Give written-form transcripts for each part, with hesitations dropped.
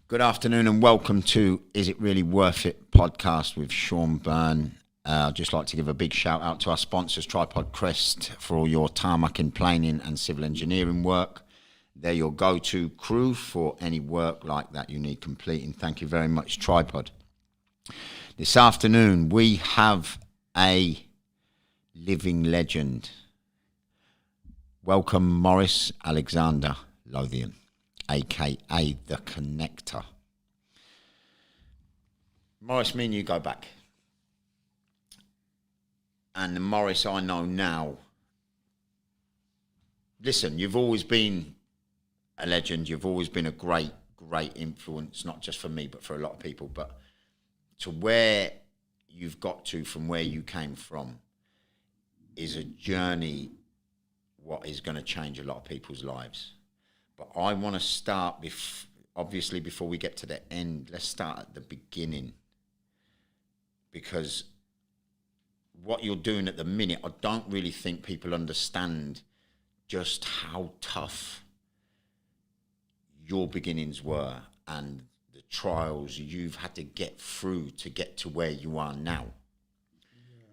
Good afternoon and welcome to Is It Really Worth It podcast with Sean Byrne. I'd just like to give a big shout out to our sponsors, Tripod Crest, for all your tarmacking, planing and civil engineering work. They're your go-to crew for any work like that you need completing. Thank you very much, Tripod. This afternoon we have a living legend. Welcome Maurice Alexander Lothian, a.k.a. The Connector. Maurice, me and you go back. And the Maurice I know now, listen, you've always been a legend. You've always been a great influence, not just for me, but for a lot of people. But to where you've got to from where you came from is a journey what is going to change a lot of people's lives. But I want to start, obviously, before we get to the end, let's start at the beginning. Because what you're doing at the minute, I don't really think people understand just how tough your beginnings were and the trials you've had to get through to get to where you are now. Yeah.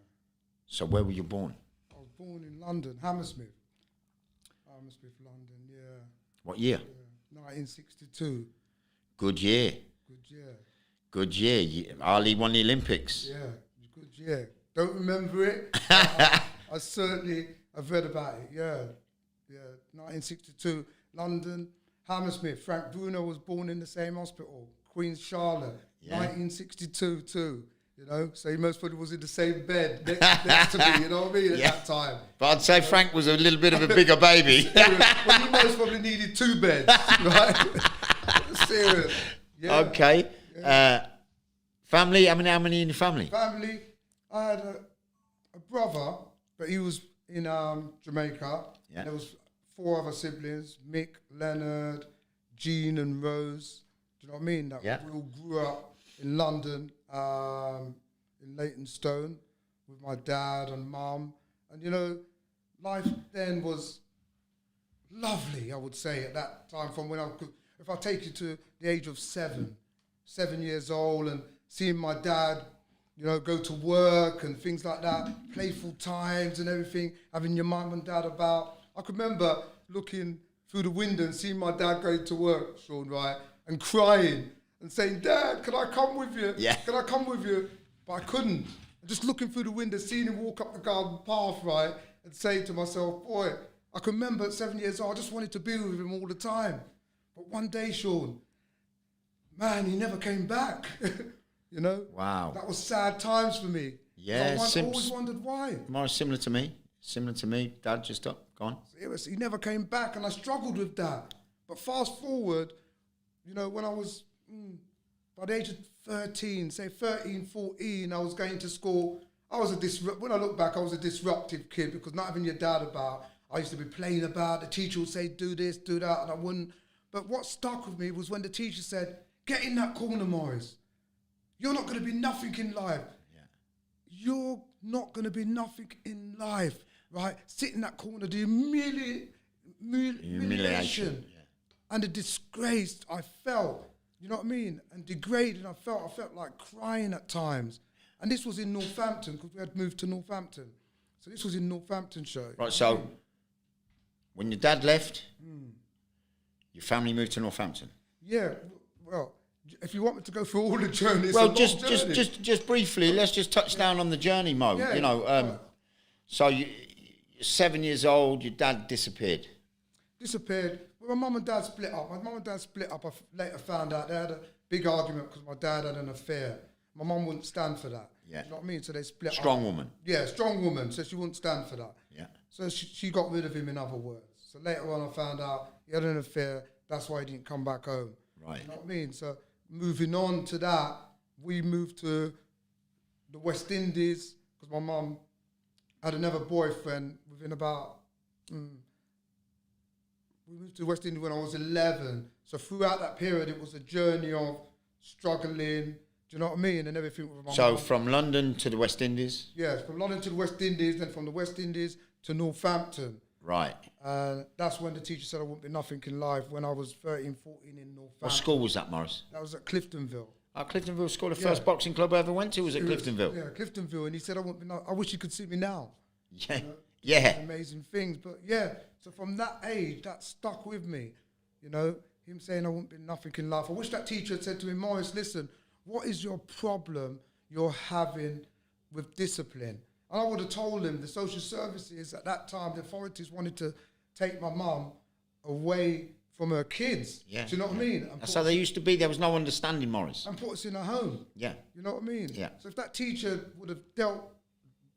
So where were you born? I was born in London, Hammersmith, London, yeah. What year? 1962. Good year. Good year. Ali won the Olympics. Yeah, good year. Don't remember it. I certainly have read about it. Yeah. 1962, London, Hammersmith. Frank Bruno was born in the same hospital, Queen's Charlotte, 1962 too. You know, so he most probably was in the same bed next to me, you know what I mean, at that time. But I'd say Frank was a little bit of a bigger baby. Well, he most probably needed 2 beds, right? Serious. Yeah. Okay. Yeah. Family, how many in your family? Family, I had a brother, but he was in Jamaica. Yeah. There was 4 other siblings, Mick, Leonard, Jean and Rose. Do you know what I mean? That we all grew up in London, in Leytonstone, with my dad and mum. And, you know, life then was lovely, I would say, at that time. From when if I take you to the age of 7 years old, and seeing my dad, you know, go to work and things like that, playful times and everything, having your mum and dad about. I could remember looking through the window and seeing my dad going to work, Sean, right, and crying and saying, "Dad, can I come with you? Yeah. Can I come with you?" But I couldn't. Just looking through the window, seeing him walk up the garden path, right, and saying to myself, boy, I can remember at 7 years old, I just wanted to be with him all the time. But one day, Sean, man, he never came back. You know? Wow. That was sad times for me. Yeah. I always wondered why. More similar to me. Dad just gone. He never came back, and I struggled with that. But fast forward, you know, when I was by the age of 13, say 13, 14, I was going to school. When I look back, I was a disruptive kid, because not having your dad about, I used to be playing about. The teacher would say, do this, do that, and I wouldn't. But what stuck with me was when the teacher said, get in that corner, Maurice. You're not going to be nothing in life. Yeah. You're not going to be nothing in life, right? Sit in that corner, the humiliation and the disgrace I felt, you know what I mean? And degraded, I felt like crying at times. And this was in Northampton, because we had moved to Northampton. So this was in Northamptonshire. Right, so when your dad left, your family moved to Northampton? Yeah, well, if you want me to go through all the journeys, well, just briefly, let's just touch down on the journey, Mo. Yeah, you know, so you're 7 years old, your dad disappeared. Well, my mum and dad split up. I later found out they had a big argument because my dad had an affair. My mum wouldn't stand for that. Yeah. You know what I mean? So they split up. Strong woman. Yeah, strong woman. So she wouldn't stand for that. Yeah. So she got rid of him, in other words. So later on I found out he had an affair. That's why he didn't come back home. Right. You know what I mean? So moving on to that, we moved to the West Indies, because my mum had another boyfriend within about... we moved to West Indies when I was 11. So throughout that period, it was a journey of struggling, do you know what I mean? And everything with my mum. So from London to the West Indies? Yes, from London to the West Indies, then from the West Indies to Northampton. Right. That's when the teacher said I wouldn't be nothing in life when I was 13, 14 in Northampton. What school was that, Morris? That was at Cliftonville. Cliftonville School, the first boxing club I ever went to was at Cliftonville. Yeah, Cliftonville. And he said, I wish you could see me now. Yeah. You know, Yeah. amazing things. But yeah, so from that age, that stuck with me. You know, him saying I wouldn't be nothing in life. I wish that teacher had said to me, Morris, listen, what is your problem you're having with discipline? And I would have told him the social services at that time, the authorities wanted to take my mum away from her kids. Yeah. Do you know what I mean? That's how they used to be. There was no understanding, Morris. And put us in a home. Yeah. You know what I mean? Yeah. So if that teacher would have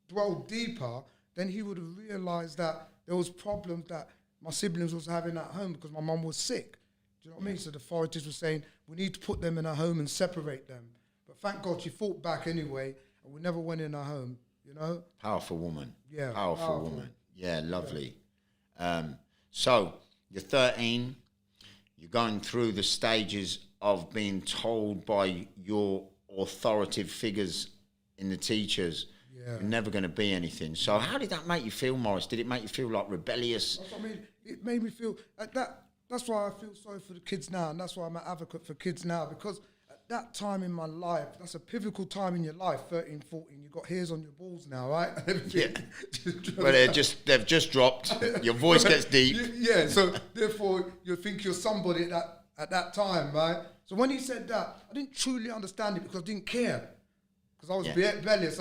dwelled deeper, then he would have realised that there was problems that my siblings was having at home because my mum was sick. Do you know what I mean? So the authorities were saying, we need to put them in a home and separate them. But thank God she fought back anyway, and we never went in a home, you know? Powerful woman. Yeah. Powerful woman. Yeah, lovely. So you're 13, you're going through the stages of being told by your authoritative figures in the teachers, you're never going to be anything. So how did that make you feel, Morris? Did it make you feel like rebellious? That's what I mean. It made me feel like that. That's why I feel sorry for the kids now, and that's why I'm an advocate for kids now, because at that time in my life, that's a pivotal time in your life, 13, 14, you've got hairs on your balls now, right? Yeah. Well, they've just dropped. Your voice gets deep. Yeah, so therefore you think you're somebody at that time, right? So when he said that, I didn't truly understand it because I didn't care. Because I was rebellious,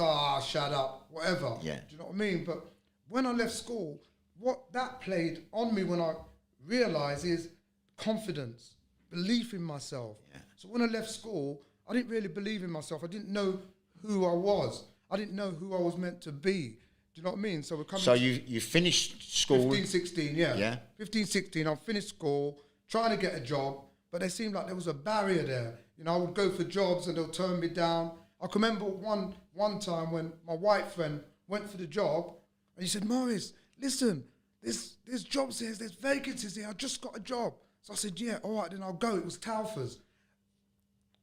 shut up, whatever. Yeah. Do you know what I mean? But when I left school, what that played on me when I realised is confidence, belief in myself. Yeah. So when I left school, I didn't really believe in myself. I didn't know who I was. I didn't know who I was meant to be. Do you know what I mean? So we're coming. So you finished school. 15, 16, yeah. Yeah. 15, 16, I finished school, trying to get a job, but it seemed like there was a barrier there. You know, I would go for jobs and they'll turn me down. I can remember one time when my white friend went for the job and he said, Morris, listen, there's jobs here, there's vacancies here, I just got a job. So I said, yeah, all right, then I'll go. It was Telfer's.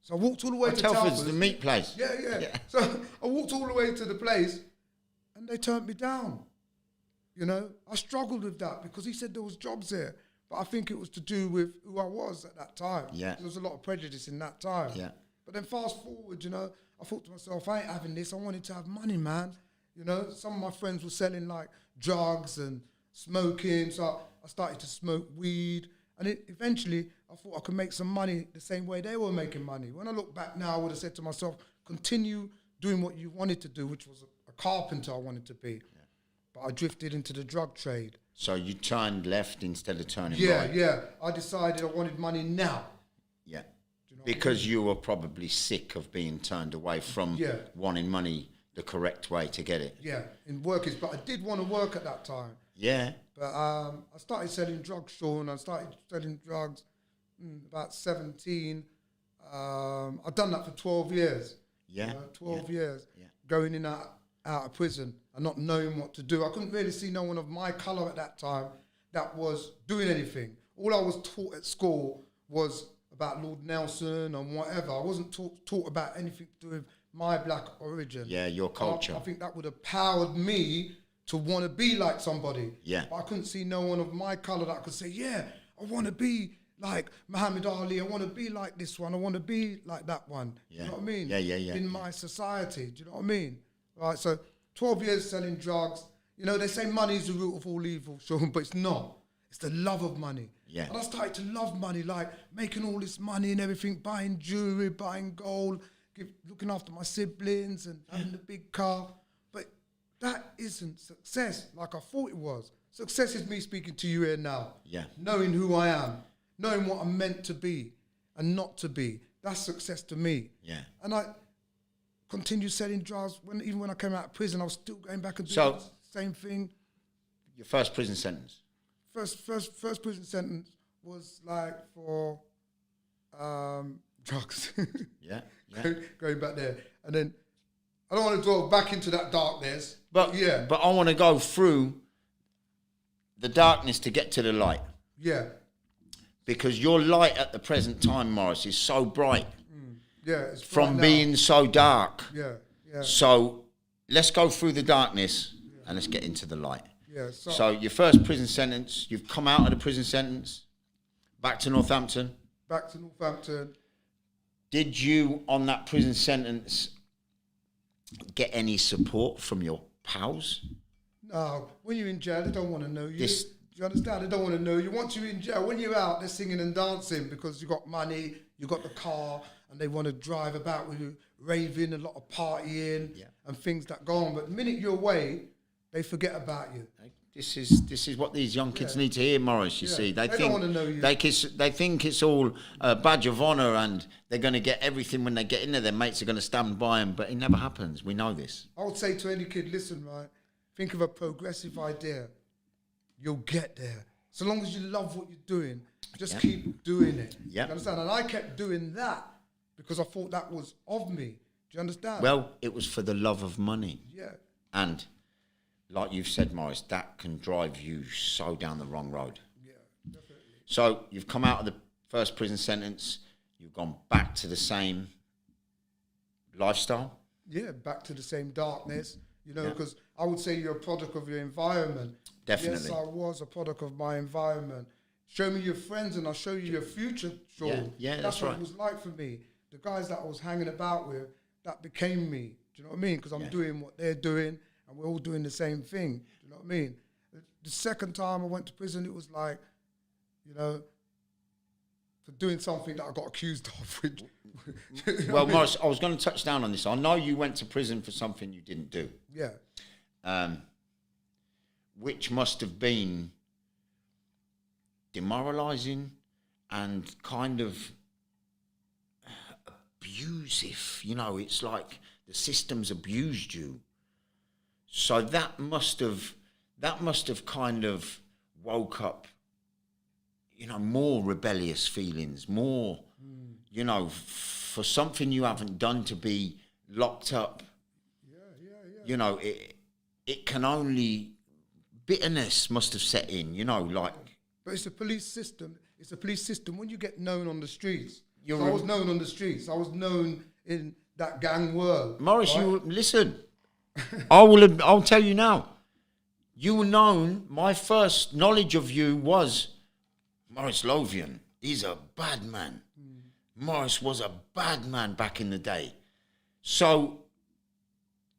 So I walked all the way to Telfer's. The meat place. Yeah. So I walked all the way to the place and they turned me down. You know, I struggled with that because he said there was jobs there. But I think it was to do with who I was at that time. Yeah. There was a lot of prejudice in that time. Yeah. But then fast forward, you know, I thought to myself, I ain't having this. I wanted to have money, man. You know, some of my friends were selling like drugs and smoking. So I started to smoke weed. And eventually I thought I could make some money the same way they were making money. When I look back now, I would have said to myself, continue doing what you wanted to do, which was a carpenter I wanted to be. Yeah. But I drifted into the drug trade. So you turned left instead of turning right? Yeah. I decided I wanted money now. Yeah. Because you were probably sick of being turned away from wanting money the correct way to get it. Yeah, in workers, but I did want to work at that time. Yeah. But I started selling drugs, Sean. I started selling drugs about 17. I've done that for 12 years. Yeah. You know, 12 years. Yeah. Going in and out of prison and not knowing what to do. I couldn't really see no one of my colour at that time that was doing anything. All I was taught at school was about Lord Nelson and whatever. I wasn't taught about anything to do with my black origin. Yeah, your culture. I think that would have powered me to want to be like somebody. Yeah. But I couldn't see no one of my colour that could say, yeah, I want to be like Muhammad Ali. I want to be like this one. I want to be like that one. Yeah. You know what I mean? Yeah. In my society. Do you know what I mean? Right, so 12 years selling drugs. You know, they say money is the root of all evil, Sean, but it's not. It's the love of money. Yeah. And I started to love money, like making all this money and everything, buying jewellery, buying gold, looking after my siblings and having the big car. But that isn't success like I thought it was. Success is me speaking to you here now. Yeah. Knowing who I am, knowing what I'm meant to be and not to be. That's success to me. Yeah. And I continued selling drugs. Even when I came out of prison, I was still going back and doing the same thing. Your first prison sentence? First prison sentence was like for drugs. Yeah. Going back there. And then I don't want to go back into that darkness. But I want to go through the darkness to get to the light. Yeah. Because your light at the present time, Morris, is so bright. Yeah, it's from being so dark. Yeah. So let's go through the darkness and let's get into the light. Yeah. So your first prison sentence, you've come out of the prison sentence, back to Northampton. Back to Northampton. Did you, on that prison sentence, get any support from your pals? No, when you're in jail, they don't want to know you. Do you understand? They don't want to know you. Once you're in jail, when you're out, they're singing and dancing because you got money, you got the car, and they want to drive about with you, raving, a lot of partying, and things that go on. But the minute you're away, they forget about you. This is what these young kids need to hear, Morris. You see, they think don't want to know you. They think it's all a badge of honour, and they're going to get everything when they get in there. Their mates are going to stand by them, but it never happens. We know this. I would say to any kid, listen, right? Think of a progressive idea. You'll get there. So long as you love what you're doing, just keep doing it. Yeah. You understand? And I kept doing that because I thought that was of me. Do you understand? Well, it was for the love of money. Yeah. And like you've said, Morris, that can drive you so down the wrong road. Yeah, definitely. So you've come out of the first prison sentence, you've gone back to the same lifestyle? Yeah, back to the same darkness, you know, because I would say you're a product of your environment. Definitely. Yes, I was a product of my environment. Show me your friends and I'll show you your future, Sean. Yeah, that's right. what it was like for me. The guys that I was hanging about with, that became me. Do you know what I mean? Because I'm doing what they're doing and we're all doing the same thing. Do you know what I mean? The second time I went to prison, it was like, you know, for doing something that I got accused of. Well, Morris, I was going to touch down on this. I know you went to prison for something you didn't do. Yeah. Which must have been demoralising and kind of abusive. You know, it's like the system's abused you. So that must have kind of woke up, you know, more rebellious feelings, more, you know, for something you haven't done to be locked up. Yeah. You know, it can only, bitterness must have set in, you know, like. But it's a police system. It's a police system. When you get known on the streets, I was known on the streets. I was known in that gang world. Morris, right? Listen, I'll tell you now. You were known, my first knowledge of you was Morris Lothian. He's a bad man. Morris was a bad man back in the day. So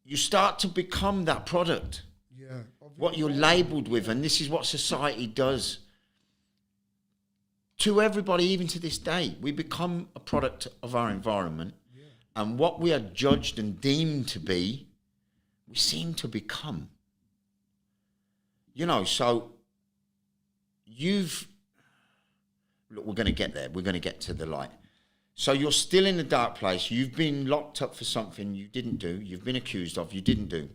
you start to become that product. Yeah. What you're labelled with, and this is what society does to everybody, even to this day. We become a product of our environment, and what we are judged and deemed to be, we seem to become. You know, so look, we're going to get there. We're going to get to the light. So you're still in the dark place. You've been locked up for something you didn't do. You've been accused of, you didn't do.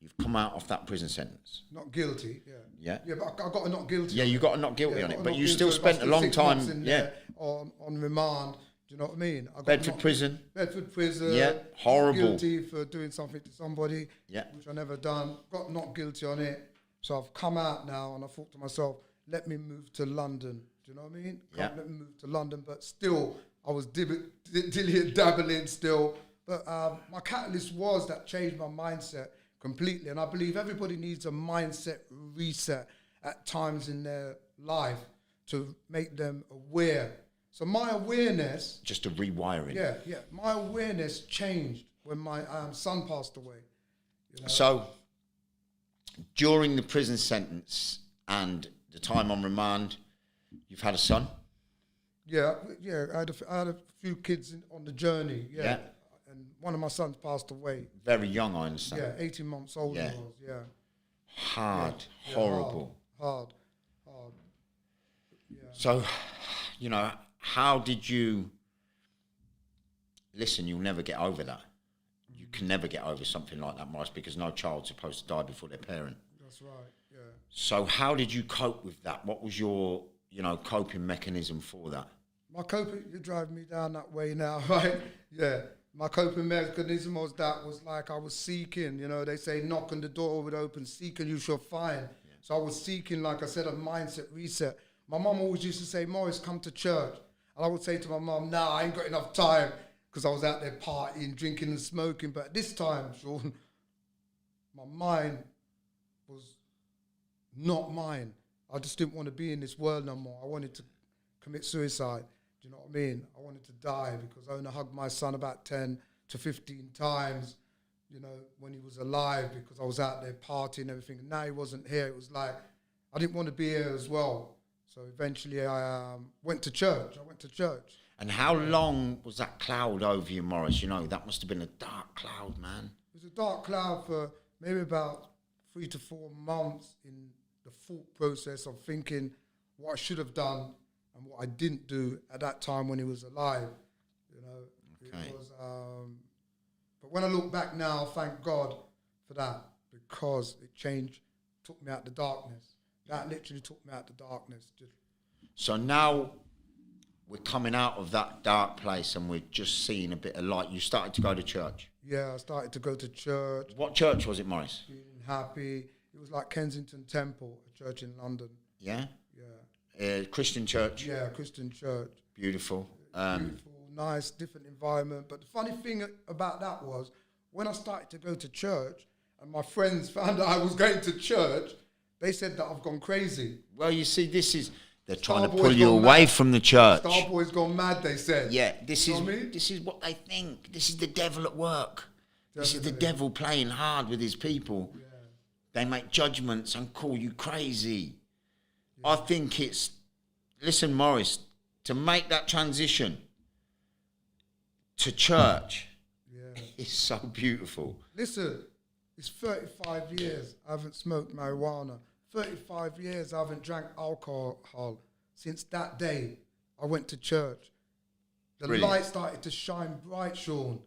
You've come out of that prison sentence. Not guilty, Yeah. Yeah, but I got a not guilty. Yeah, you got a not guilty on it, but you guilty, still spent a long 6 time. months in there on remand. Do you know what I mean? I got Bedford prison. Bedford prison. Yeah, horrible. Guilty for doing something to somebody. Yeah. Which I never done. Got not guilty on it. So I've come out now, and I thought to myself, let me move to London. Do you know what I mean? Let me move to London, but still, I was dabbling still. But my catalyst was that changed my mindset completely. And I believe everybody needs a mindset reset at times in their life to make them aware. So my awareness... Just a rewiring. Yeah. My awareness changed when my son passed away. You know? So, during the prison sentence and the time on remand, you've had a son? Yeah. I had a few kids on the journey, Yeah. And one of my sons passed away. Very young, I understand. Yeah, 18 months old he was, Hard, horrible. Hard. Yeah. So, you know, how did you... Listen, you'll never get over that. You can never get over something like that, Morris, because no child's supposed to die before their parent. That's right, yeah. So how did you cope with that? What was your, coping mechanism for that? My coping, you're driving me down that way now, right? Yeah. My coping mechanism was like I was seeking, you know, they say knock on the door would open, seek and you shall find. Yeah. So I was seeking, like I said, a mindset reset. My mum always used to say, Morris, come to church. And I would say to my mum, nah, I ain't got enough time, because I was out there partying, drinking and smoking. But this time, Sean, my mind was not mine. I just didn't want to be in this world no more. I wanted to commit suicide. Do you know what I mean? I wanted to die because I only hugged my son about 10 to 15 times, you know, when he was alive, because I was out there partying and everything. And now he wasn't here. It was like, I didn't want to be here as well. So eventually I went to church. And how long was that cloud over you, Morris? You know, that must have been a dark cloud, man. It was a dark cloud for maybe about 3 to 4 months in the thought process of thinking what I should have done and what I didn't do at that time when he was alive, you know. Okay. It was, but when I look back now, thank God for that, because it took me out the darkness. That literally took me out the darkness. So now we're coming out of that dark place and we're just seeing a bit of light. You started to go to church? Yeah, I started to go to church. What church was it, Morris? Feeling happy. It was like Kensington Temple, a church in London. Yeah? Yeah. Christian church? Yeah, Christian church. Beautiful. Beautiful, nice, different environment. But the funny thing about that was, when I started to go to church and my friends found out I was going to church, they said that I've gone crazy. Well, you see, they're trying to pull you away from the church. Starboy's gone mad, they said. Yeah, this is what they think. This is the devil at work. Definitely. This is the devil playing hard with his people. Yeah. They make judgments and call you crazy. Yeah. I think listen, Morris, to make that transition to church is so beautiful. Listen, it's 35 years I haven't smoked marijuana. 35 years I haven't drank alcohol. Since that day, I went to church. The light started to shine bright, Sean,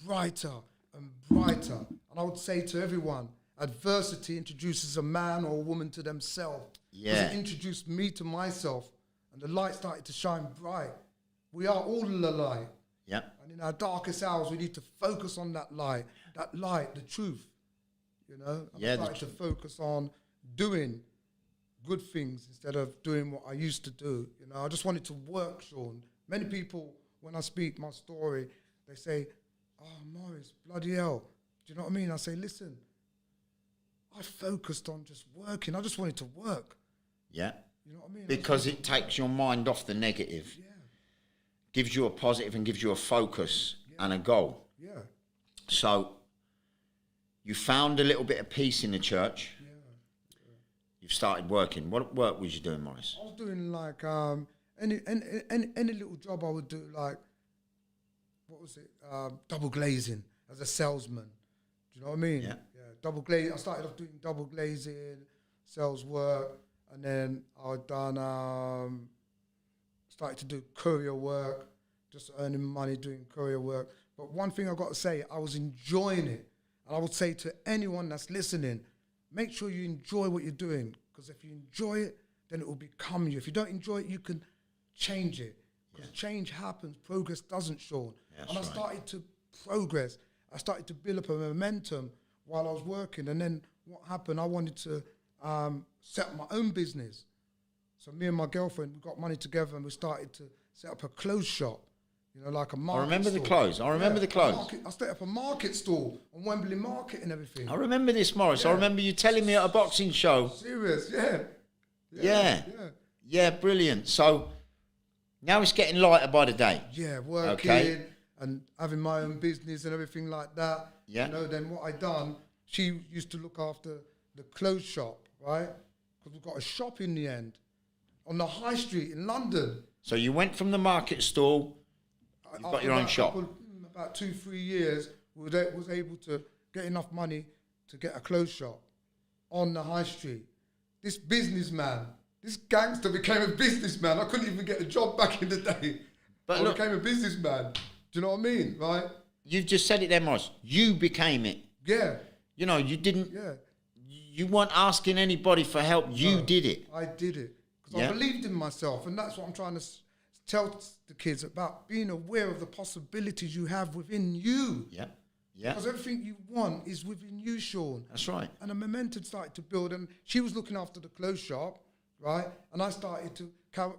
brighter and brighter. And I would say to everyone, adversity introduces a man or a woman to themselves. Yeah. Because it introduced me to myself, and the light started to shine bright. We are all the light. Yeah. And in our darkest hours, we need to focus on that light, the truth. You know, I started to focus on doing good things instead of doing what I used to do. You know, I just wanted to work, Sean. Many people, when I speak my story, they say, "Oh, Morris, bloody hell." Do you know what I mean? I say, listen, I focused on just working. I just wanted to work. Yeah. You know what I mean? Because it takes your mind off the negative. Yeah. Gives you a positive and gives you a focus and a goal. Yeah. So you found a little bit of peace in the church. Yeah. You've started working. What work was you doing, Morris? I was doing like any little job I would do, like, what was it? Double glazing as a salesman. Do you know what I mean? Yeah. Double glazing. I started off doing double glazing, sales work, and then I done started to do courier work, just earning money doing courier work. But one thing I got to say, I was enjoying it. And I would say to anyone that's listening, make sure you enjoy what you're doing, because if you enjoy it, then it will become you. If you don't enjoy it, you can change it, because change happens, progress doesn't, Sean. And I started to progress. I started to build up a momentum while I was working. And then what happened, I wanted to set up my own business. So me and my girlfriend, we got money together and we started to set up a clothes shop. You know, like a market I remember store. the clothes. I remember the clothes. I set up a market stall on Wembley Market and everything. I remember this, Morris. I remember you telling me at a boxing show. Serious, Yeah, brilliant. So now it's getting lighter by the day. Yeah, working and having my own business and everything like that. Yeah. You know, then what I done, she used to look after the clothes shop, right? Because we've got a shop in the end on the high street in London. So you went from the market stall. You've got your own shop. About 2-3 years, we was able to get enough money to get a clothes shop on the high street. This businessman, this gangster became a businessman. I couldn't even get a job back in the day. But I became a businessman. Do you know what I mean, right? You've just said it there, Morris. You became it. Yeah. You know, you didn't... Yeah. You weren't asking anybody for help. You did it. I did it. Because I believed in myself. And that's what I'm trying to tell the kids about being aware of the possibilities you have within you. Yeah. Yeah. Because everything you want is within you, Sean. That's right. And a momentum started to build. And she was looking after the clothes shop, right? And I started to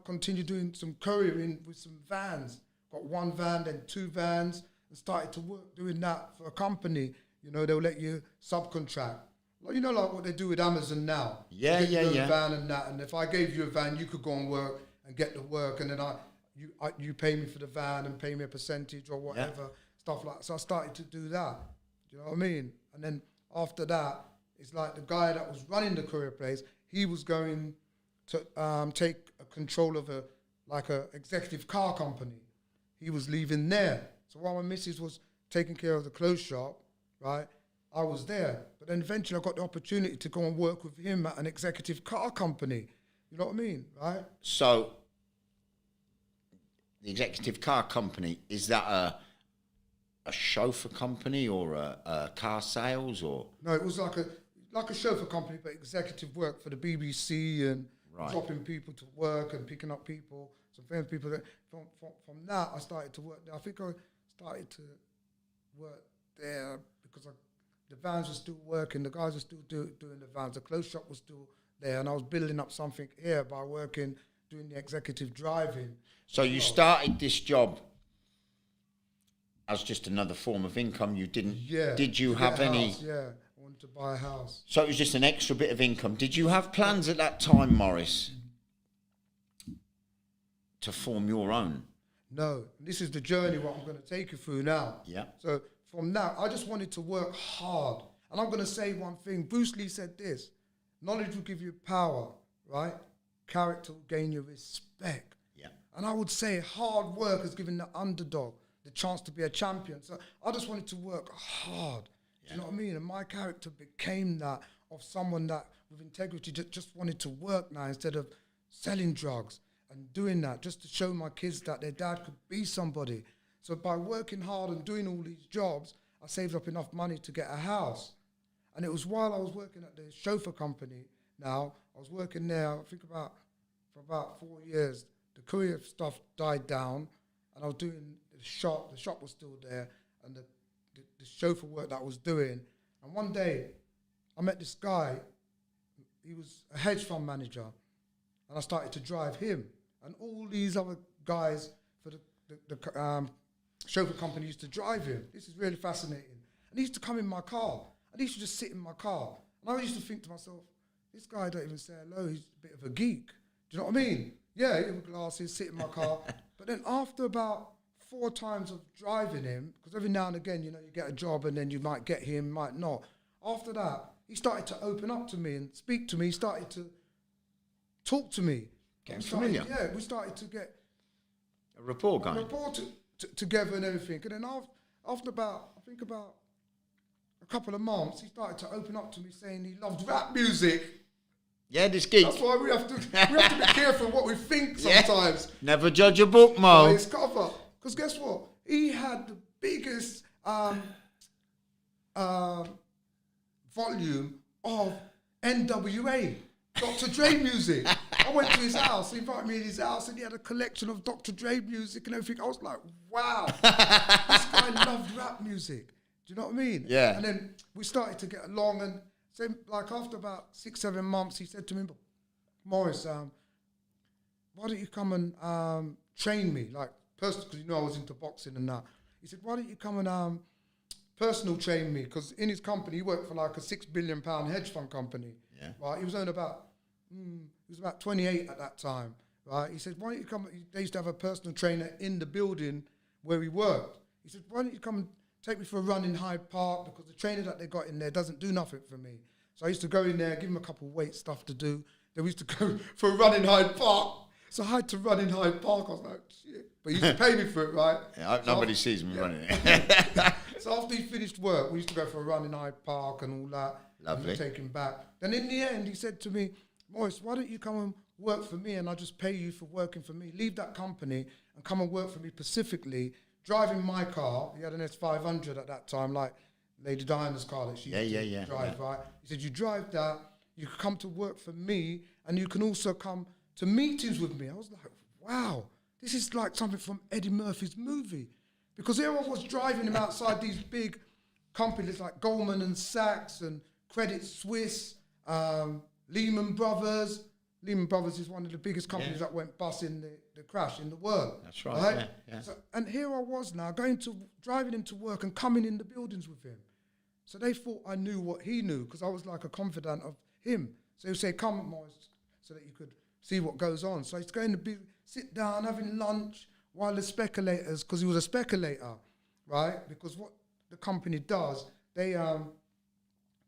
continue doing some couriering with some vans. Got one van, then two vans, and started to work doing that for a company. You know, they'll let you subcontract. Like, you know, like what they do with Amazon now. Yeah, you get yeah. a van and that. And if I gave you a van, you could go and work and get the work. And then you pay me for the van and pay me a percentage or whatever. Stuff like that. So I started to do that. Do you know what I mean? And then after that, it's like the guy that was running the courier place, he was going to take control of a executive car company. He was leaving there. So while my missus was taking care of the clothes shop, right, I was there. But then eventually I got the opportunity to go and work with him at an executive car company. You know what I mean, right? So the executive car company, is that a chauffeur company or a car sales or? No, it was like a chauffeur company, but executive work for the BBC and dropping people to work and picking up people, some famous people. From that, I started to work there. I think I started to work there because the vans were still working, the guys were still doing the vans, the clothes shop was still there, and I was building up something here by working, doing the executive driving. So you started this job as just another form of income. You didn't. Yeah. Did you have any? House, yeah, I wanted to buy a house. So it was just an extra bit of income. Did you have plans at that time, Morris, to form your own? No. This is the journey what I'm going to take you through now. Yeah. So from that, I just wanted to work hard. And I'm going to say one thing. Bruce Lee said this: knowledge will give you power, right? Character will gain you respect. Yeah. And I would say hard work has given the underdog the chance to be a champion. So I just wanted to work hard. Yeah. Do you know what I mean? And my character became that of someone that with integrity just wanted to work now instead of selling drugs and doing that just to show my kids that their dad could be somebody. So by working hard and doing all these jobs, I saved up enough money to get a house. And it was while I was working at the chauffeur company now, I was working there, I think for about 4 years. The courier stuff died down and I was doing the shop was still there, and the chauffeur work that I was doing. And one day, I met this guy, he was a hedge fund manager, and I started to drive him. And all these other guys for the chauffeur company used to drive him. This is really fascinating. And he used to come in my car, and he used to just sit in my car. And I used to think to myself, this guy don't even say hello, he's a bit of a geek. Do you know what I mean? Yeah, he with glasses, sit in my car. But then after about 4 times of driving him, because every now and again, you know, you get a job and then you might get him, might not. After that, he started to open up to me and speak to me. He started to talk to me. Getting familiar. Yeah, we started to get a rapport going. A rapport together and everything. And then after about a couple of months, he started to open up to me saying he loved rap music. Yeah, this geek. That's why we have to be careful what we think sometimes. Yeah. Never judge a book, Mo. By its cover. Because guess what? He had the biggest volume of NWA, Dr. Dre music. I went to his house, he invited me in his house, and he had a collection of Dr. Dre music and everything. I was like, wow, this guy loved rap music. Do you know what I mean? Yeah. And then we started to get along, and so, like after about 6-7 months, he said to me, Morris, why don't you come and train me, like personal, because you know I was into boxing and that. He said, why don't you come and personal train me? Because in his company, he worked for like a £6 billion hedge fund company. Yeah. Right. He was only about, he was about 28 at that time. Right. He said, why don't you come? They used to have a personal trainer in the building where he worked. He said, why don't you come and take me for a run in Hyde Park, because the trainer that they got in there doesn't do nothing for me. So I used to go in there, give him a couple of weight stuff to do. Then we used to go for a run in Hyde Park. So I had to run in Hyde Park. I was like, shit. But he used to pay me for it, right? Yeah, I hope nobody sees me running it. So after he finished work, we used to go for a run in Hyde Park and all that. Lovely. And take him back. Then in the end, he said to me, Morris, why don't you come and work for me and I'll just pay you for working for me. Leave that company and come and work for me specifically. Driving my car, he had an S500 at that time, like Lady Diana's car that she used to drive, right? He said, you drive that, you can come to work for me, and you can also come to meetings with me. I was like, wow, this is like something from Eddie Murphy's movie. Because here I was driving him outside these big companies like Goldman and Sachs and Credit Suisse, Lehman Brothers. Lehman Brothers is one of the biggest companies that went bust in the crash in the world. That's right. Yeah. So, and here I was now driving him to work and coming in the buildings with him. So they thought I knew what he knew because I was like a confidant of him. So he would say, come, Morris, so that you could see what goes on. So he's going to sit down, having lunch, while the speculators, because he was a speculator, right? Because what the company does, they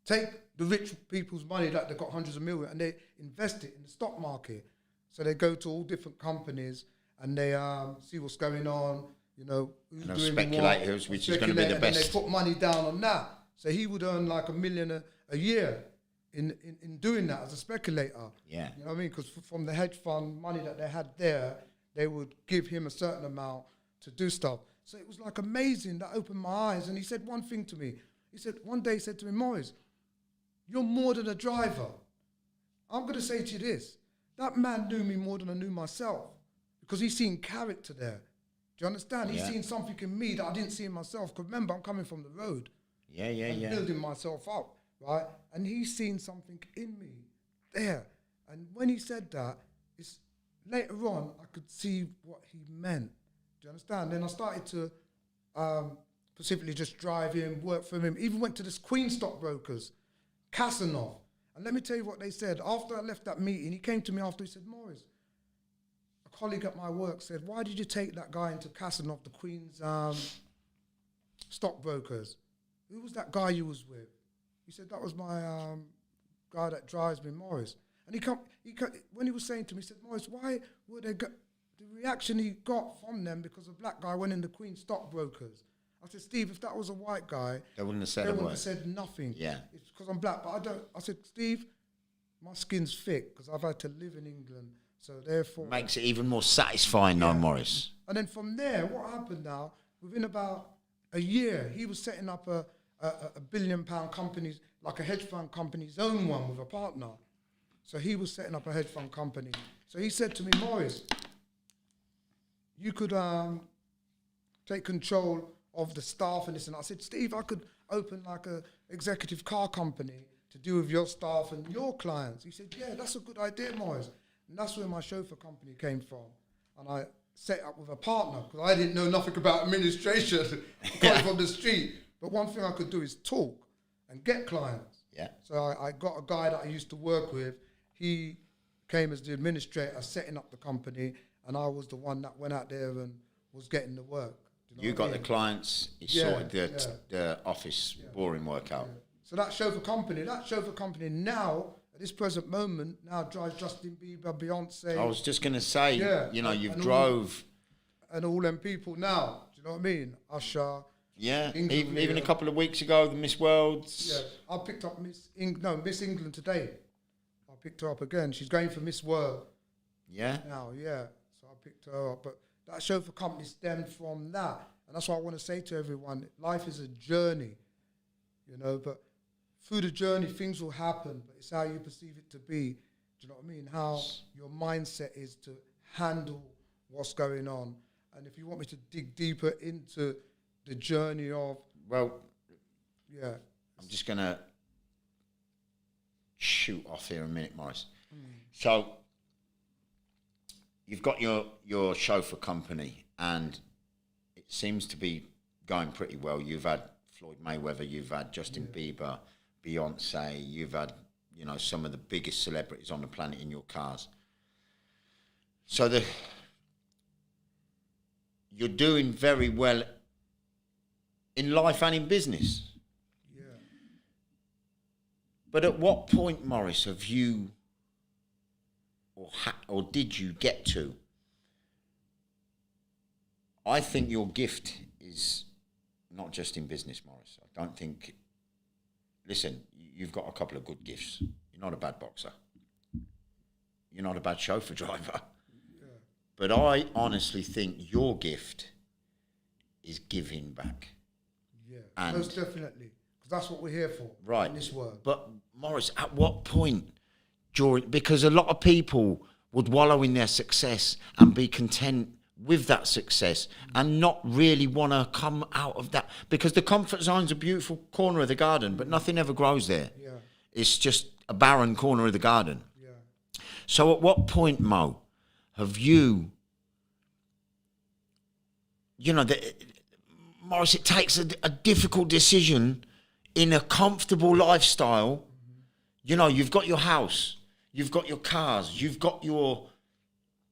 take the rich people's money that they've got hundreds of million and they invest it in the stock market. So they go to all different companies and they see what's going on, you know, who's doing speculators, which is going to be the best. And they put money down on that. So he would earn like $1 million a year in doing that as a speculator. Yeah. You know what I mean? Because from the hedge fund money that they had there, they would give him a certain amount to do stuff. So it was like amazing. That opened my eyes. And he said one thing to me. One day he said to me, Morris, you're more than a driver. I'm going to say to you this. That man knew me more than I knew myself because he's seen character there. Do you understand? He's seen something in me that I didn't see in myself. Because remember, I'm coming from the road. Yeah. Building myself up, right? And he's seen something in me there. And when he said that, later on, I could see what he meant. Do you understand? Then I started to specifically just drive him, work for him. Even went to this Queen stockbrokers, Casanov. And let me tell you what they said. After I left that meeting, he came to me after, he said, Morris, a colleague at my work said, why did you take that guy into Casanov, the Queen's stockbrokers? Who was that guy you was with? He said, that was my guy that drives me, Morris. And when he was saying to me, he said, Morris, why would they go? The reaction he got from them because a black guy went in the Queen stockbrokers. I said, Steve, if that was a white guy, they wouldn't have said they wouldn't have said nothing. Yeah. It's because I'm black, but I don't. I said, Steve, my skin's thick because I've had to live in England, so therefore makes it even more satisfying, though, Morris. And then from there, what happened now? Within about a year, he was setting up a £1 billion company, like a hedge fund company, his own one with a partner. So he was setting up a hedge fund company. So he said to me, Morris, you could take control of the staff and this and that. I said, Steve, I could open like a executive car company to deal with your staff and your clients. He said, yeah, that's a good idea, Morris. And that's where my chauffeur company came from. And I set up with a partner because I didn't know nothing about administration coming from the street. But one thing I could do is talk and get clients. Yeah. So I got a guy that I used to work with. He came as the administrator, setting up the company, and I was the one that went out there and was getting the work. You got the clients, he sorted the office boring work out. Yeah. So that chauffeur company now, at this present moment, now drives Justin Bieber, Beyonce. I was just going to say, you know, you've drove... And all them people now, do you know what I mean? Usher... Yeah, even a couple of weeks ago, the Miss Worlds. Yeah, I picked up Miss England today. I picked her up again. She's going for Miss World. Yeah? Now, so I picked her up. But that chauffeur company stemmed from that. And that's what I want to say to everyone. Life is a journey, you know, but through the journey, things will happen. But it's how you perceive it to be. Do you know what I mean? How your mindset is to handle what's going on. And if you want me to dig deeper into the journey of... Well, I'm just going to shoot off here a minute, Morris. So, you've got your chauffeur company, and it seems to be going pretty well. You've had Floyd Mayweather, you've had Justin Bieber, Beyonce, you've had, you know, some of the biggest celebrities on the planet in your cars. So, you're doing very well in life and in business. Yeah. But at what point, Morris, have you, or did you get to? I think your gift is not just in business, Morris. I don't think... Listen, you've got a couple of good gifts. You're not a bad boxer. You're not a bad chauffeur driver. Yeah. But I honestly think your gift is giving back. Yeah, and most definitely. Because that's what we're here for, right, in this world. But, Morris, at what point during... Because a lot of people would wallow in their success and be content with that success and not really want to come out of that, because the comfort zone's a beautiful corner of the garden, but nothing ever grows there. Yeah. It's just a barren corner of the garden. Yeah. So at what point, Mo, have you, Morris, it takes a difficult decision in a comfortable lifestyle. You've got your house, you've got your cars, you've got your,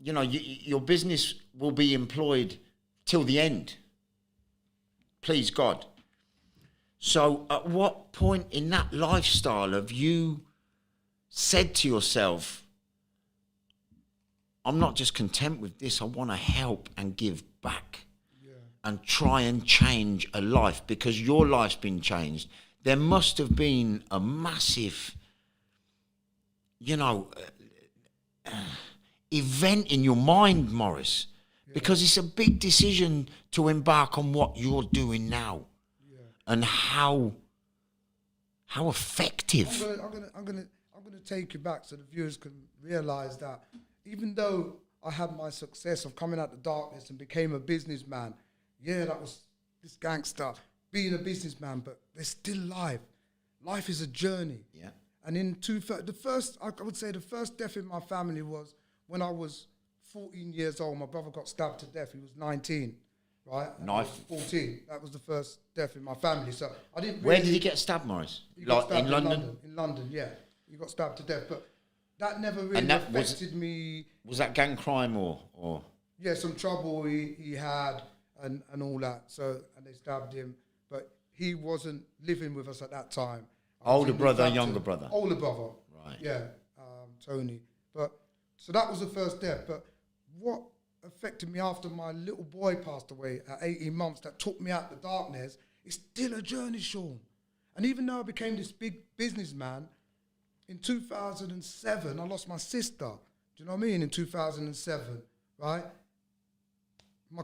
your business will be employed till the end. Please God. So at what point in that lifestyle have you said to yourself, I'm not just content with this, I want to help and give back and try and change a life, because your life's been changed? There must have been a massive, event in your mind, Morris, because it's a big decision to embark on what you're doing now, and how effective. I'm gonna take you back so the viewers can realise that even though I had my success of coming out the darkness and became a businessman, that was this gangster being a businessman, but they're still live. Life is a journey. Yeah. And the first death in my family was when I was 14 years old. My brother got stabbed to death. He was 19, right? And Knife. I was 14. That was the first death in my family. So I didn't. Where did he get stabbed, Morris? He got stabbed in London? In London, yeah. He got stabbed to death, but that never really affected me. Was that gang crime or? Yeah, some trouble he had and all that. So, and they stabbed him, but he wasn't living with us at that time. Older brother, younger brother? Older brother. Right. Yeah, Tony. But so that was the first death. But what affected me after my little boy passed away at 18 months, that took me out the darkness, it's still a journey, Sean. And even though I became this big businessman, in 2007, I lost my sister. Do you know what I mean? In 2007, right? My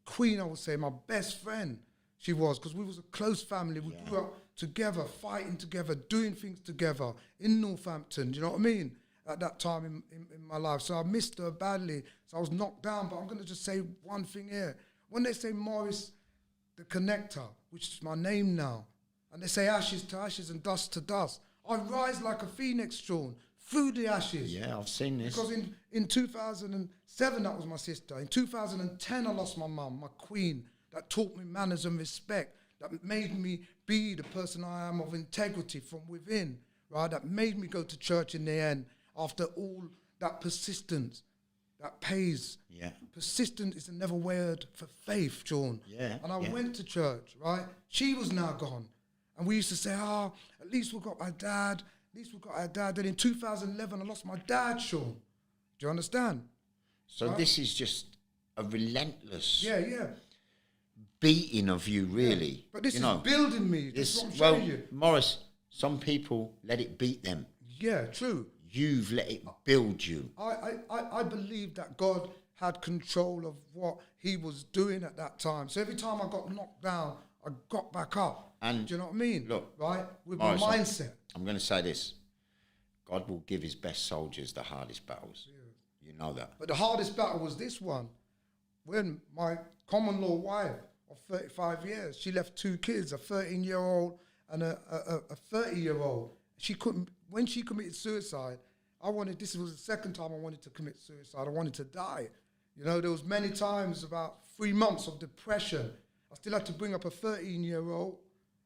queen, I would say, my best friend, she was, because we was a close family. We grew up together, fighting together, doing things together in Northampton. Do you know what I mean? At that time in my life. So I missed her badly. So I was knocked down. But I'm going to just say one thing here. When they say Morris the Connector, which is my name now, and they say ashes to ashes and dust to dust, I rise like a phoenix, Sean, through the ashes. Yeah, I've seen this. Because in 2007, that was my sister. In 2010, I lost my mum, my queen, that taught me manners and respect, that made me be the person I am, of integrity from within, right? That made me go to church in the end after all that persistence that pays. Yeah. Persistent is another word for faith, Sean. Yeah. And I went to church, right? She was now gone. And we used to say, at least we've got my dad. At least we've got our dad. Then in 2011, I lost my dad, Sean. Do you understand? So this is just a relentless beating of you, really. Yeah. But this is building me. This is what I'm showing you. Morris, some people let it beat them. Yeah, true. You've let it build you. I believe that God had control of what he was doing at that time. So every time I got knocked down, I got back up. And do you know what I mean? Look, right? With Morris, my mindset. I'm going to say this. God will give his best soldiers the hardest battles. Yeah. You know that. But the hardest battle was this one. When my common law wife of 35 years, she left 2 kids, a 13-year-old and a 30-year-old. When she committed suicide, this was the second time I wanted to commit suicide. I wanted to die. You know, there was many times, about 3 months of depression. I still had to bring up a 13-year-old,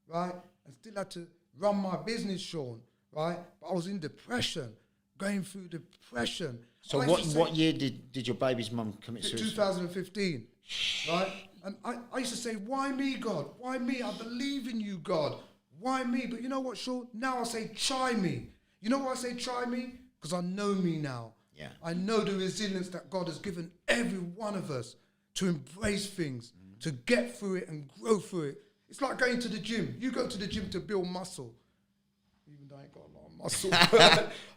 right? And still had to run my business, Sean, right? But I was in depression, going through depression. So what year did your baby's mum commit suicide? 2015, right? And I used to say, why me, God? Why me? I believe in you, God. Why me? But you know what, Sean? Now I say, try me. You know why I say try me? Because I know me now. Yeah. I know the resilience that God has given every one of us to embrace things, to get through it and grow through it. It's like going to the gym. You go to the gym to build muscle. Even though I ain't got a lot of muscle.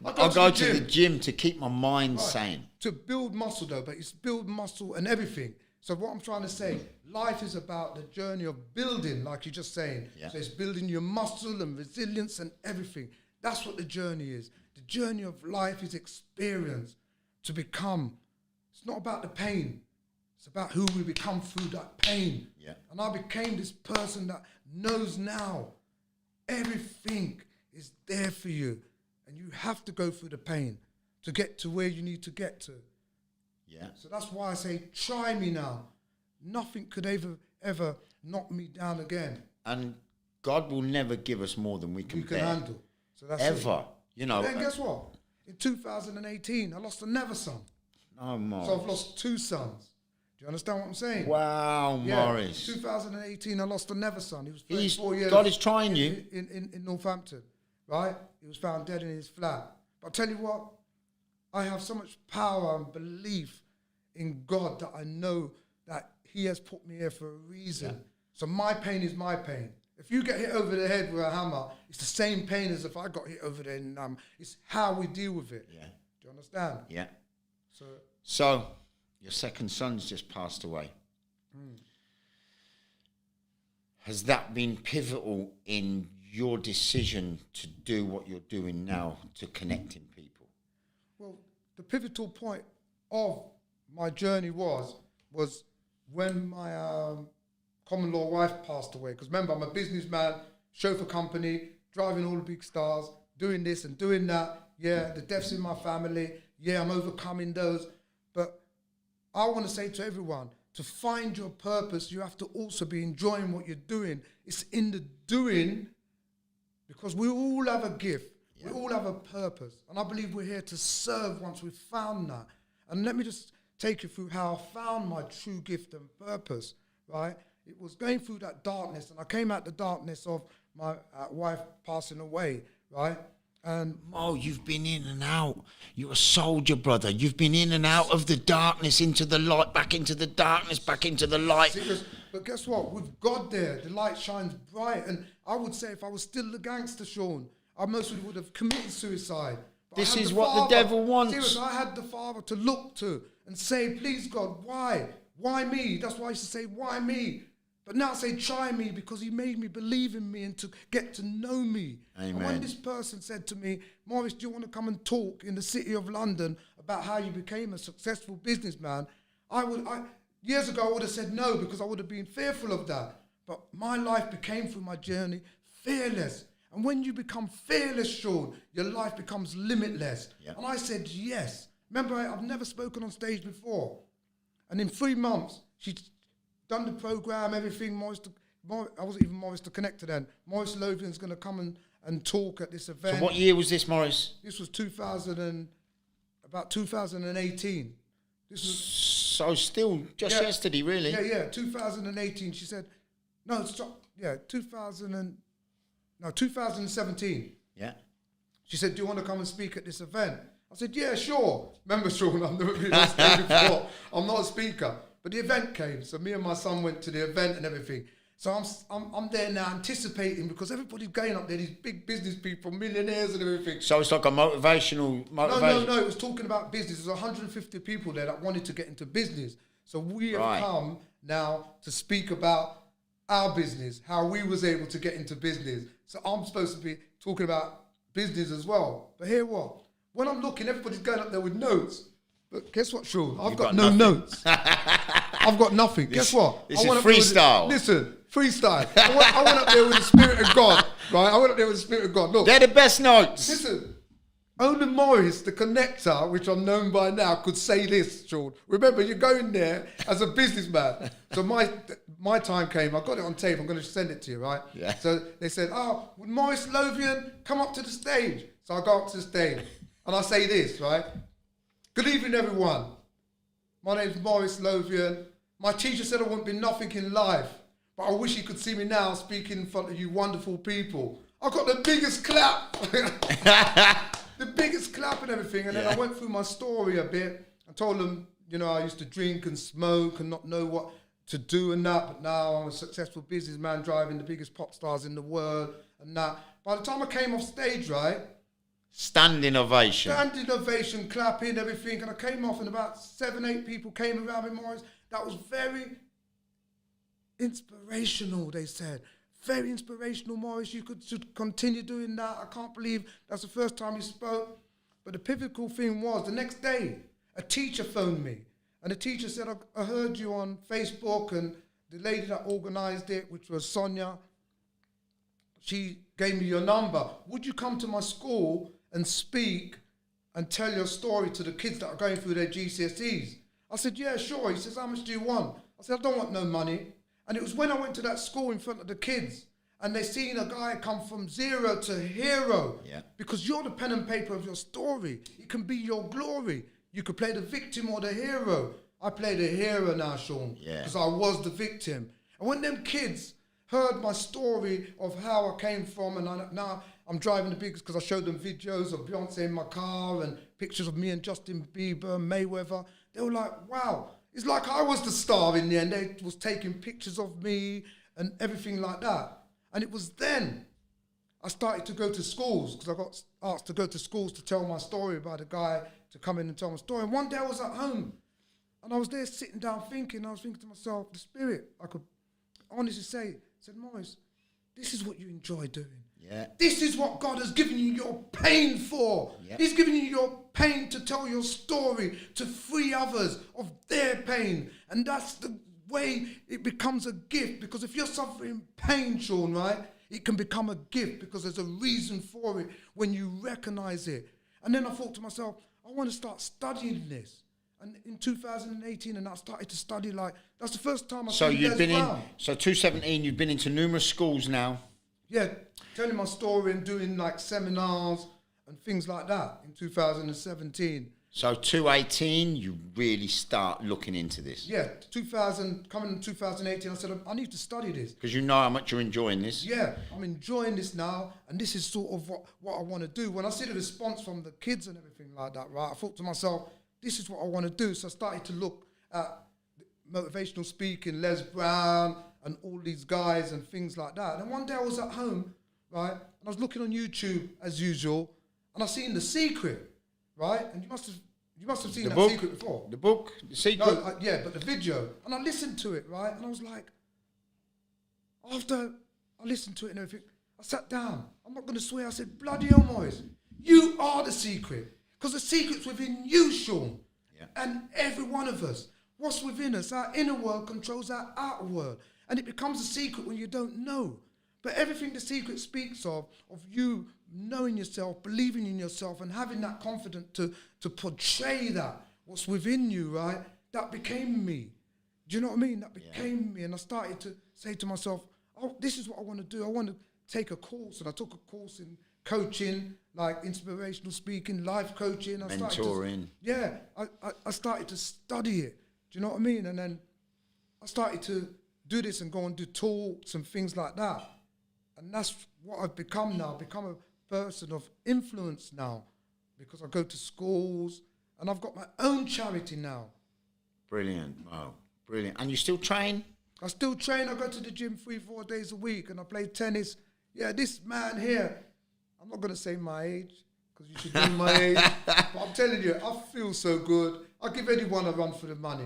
I'll go to the gym to keep my mind sane. To build muscle though, but it's build muscle and everything. So what I'm trying to say, life is about the journey of building, like you're just saying. Yeah. So it's building your muscle and resilience and everything. That's what the journey is. The journey of life is experience to become. It's not about the pain. It's about who we become through that pain. Yeah. And I became this person that knows now everything is there for you. And you have to go through the pain to get to where you need to get to. Yeah. So that's why I say, try me now. Nothing could ever knock me down again. And God will never give us more than we can bear. Handle. So that's Ever. It. And then guess what? In 2018, I lost another son. Oh, Morris. So I've lost 2 sons. Do you understand what I'm saying? Wow, Morris. 2018, I lost another son. He was 34 years. God is trying you. In Northampton, right? He was found dead in his flat. But I'll tell you what, I have so much power and belief in God that I know that he has put me here for a reason. Yeah. So my pain is my pain. If you get hit over the head with a hammer, it's the same pain as if I got hit over the head and it's how we deal with it. Yeah. Do you understand? Yeah. So your second son's just passed away. Has that been pivotal in your decision to do what you're doing now, to connecting people? Well, the pivotal point of my journey was when my common law wife passed away. Because remember, I'm a businessman, chauffeur company, driving all the big stars, doing this and doing that. Yeah, the deaths in my family. Yeah, I'm overcoming those. But I want to say to everyone, to find your purpose, you have to also be enjoying what you're doing. It's in the doing, because we all have a gift. Yeah. We all have a purpose. And I believe we're here to serve once we've found that. And let me just take you through how I found my true gift and purpose, right? It was going through that darkness, and I came out the darkness of my wife passing away, right? And you've been in and out. You're a soldier, brother. You've been in and out of the darkness into the light, back into the darkness, back into the light. Serious. But guess what? With God there, the light shines bright. And I would say if I was still the gangster, Sean, I mostly would have committed suicide. But this is what the devil wants. Serious, I had the Father to look to and say, please, God, why? Why me? That's why I used to say, why me? But now I say, try me, because he made me believe in me and to get to know me. Amen. And when this person said to me, Morris, do you want to come and talk in the city of London about how you became a successful businessman? Years ago, I would have said no, because I would have been fearful of that. But my life became, through my journey, fearless. And when you become fearless, Sean, your life becomes limitless. Yep. And I said yes. Remember, I've never spoken on stage before. And in 3 months, she done the program, everything. I wasn't even Morris the Connector then. Morris Lothian's going to come and talk at this event. So what year was this, Morris? This was 2018. This was so still just yesterday, really. Yeah, 2018. She said, 2017. Yeah. She said, do you want to come and speak at this event? I said, yeah, sure. Remember, Sean, I've never been on stage before. I'm not a speaker. But the event came, so me and my son went to the event and everything. So I'm there now anticipating, because everybody's going up there, these big business people, millionaires and everything. So it's like a motivation. No, it was talking about business. There's 150 people there that wanted to get into business. So we have come now to speak about our business, how we was able to get into business. So I'm supposed to be talking about business as well. But hear what? When I'm looking, everybody's going up there with notes. But guess what, Sean? I've got no notes. I've got nothing. Guess what? This is freestyle. Listen, freestyle. I went up there with the Spirit of God, right? I went up there with the Spirit of God. Look, they're the best notes. Listen, only Morris, the connector, which I'm known by now, could say this, Sean. Remember, you're going there as a businessman. So my time came. I got it on tape. I'm going to send it to you, right? Yeah. So they said, would Morris Lothian come up to the stage? So I go up to the stage and I say this, right? Good evening, everyone. My name's Morris Lothian. My teacher said I wouldn't be nothing in life, but I wish he could see me now speaking in front of you wonderful people. I got the biggest clap. The biggest clap and everything. And then I went through my story a bit. I told them, I used to drink and smoke and not know what to do and that, but now I'm a successful businessman driving the biggest pop stars in the world and that. By the time I came off stage, right? Standing ovation, clapping, everything. And I came off and about 7-8 people came around me, Morris. That was very inspirational, they said. Very inspirational, Morris. You should continue doing that. I can't believe that's the first time you spoke. But the pivotal thing was, the next day, a teacher phoned me. And the teacher said, I heard you on Facebook, and the lady that organised it, which was Sonia, she gave me your number. Would you come to my school and speak and tell your story to the kids that are going through their GCSEs? I said, yeah, sure. He says, how much do you want? I said, I don't want no money. And it was when I went to that school in front of the kids and they seen a guy come from zero to hero. Yeah. Because you're the pen and paper of your story. It can be your glory. You could play the victim or the hero. I play the hero now, Sean, because I was the victim. And when them kids heard my story of how I came from, and now I'm driving the biggest because I showed them videos of Beyonce in my car and pictures of me and Justin Bieber and Mayweather. They were like, wow, it's like I was the star in the end. They was taking pictures of me and everything like that. And it was then I started to go to schools, because I got asked to go to schools to tell my story about a guy to come in and tell my story. And one day I was at home and I was there sitting down thinking, I was thinking to myself, the spirit, I could honestly say, said, Morris, this is what you enjoy doing. Yeah. This is what God has given you your pain for. Yeah. He's given you your pain to tell your story, to free others of their pain. And that's the way it becomes a gift. Because if you're suffering pain, Sean, right, it can become a gift because there's a reason for it when you recognize it. And then I thought to myself, I want to start studying this. And in 2018, and I started to study, like, that's the first time I So 2017, you've been into numerous schools now. Yeah, telling my story and doing like seminars and things like that in 2017. So 2018, you really start looking into this. Yeah, coming in 2018, I said, I need to study this. Because you know how much you're enjoying this. Yeah, I'm enjoying this now, and this is sort of what I want to do. When I see the response from the kids and everything like that, right, I thought to myself, this is what I want to do. So I started to look at motivational speaking, Les Brown, and all these guys and things like that. And one day I was at home, right, and I was looking on YouTube as usual, and I seen The Secret, right? And you must have seen that Secret before. The book, The Secret. No, yeah, but the video. And I listened to it, right? And I was like, after I listened to it and everything, I sat down. I'm not going to swear. I said, bloody hell, Morris, you are the secret. Because the secret's within you, Sean, and every one of us. What's within us, our inner world controls our outer world. And it becomes a secret when you don't know. But everything the secret speaks of you knowing yourself, believing in yourself, and having that confidence to portray that, what's within you, right? That became me. Do you know what I mean? That became me. And I started to say to myself, oh, this is what I want to do. I want to take a course. And I took a course in coaching, like inspirational speaking, life coaching. Mentoring. I started to study it. Do you know what I mean? And then I started to do this and go and do talks and things like that. And that's what I've become now. I've become a person of influence now because I go to schools and I've got my own charity now. Brilliant. Wow. Brilliant. And you still train? I still train. I go to the gym 3-4 days a week and I play tennis. Yeah, this man here, I'm not going to say my age because you should know my age. But I'm telling you, I feel so good. I'll give anyone a run for the money.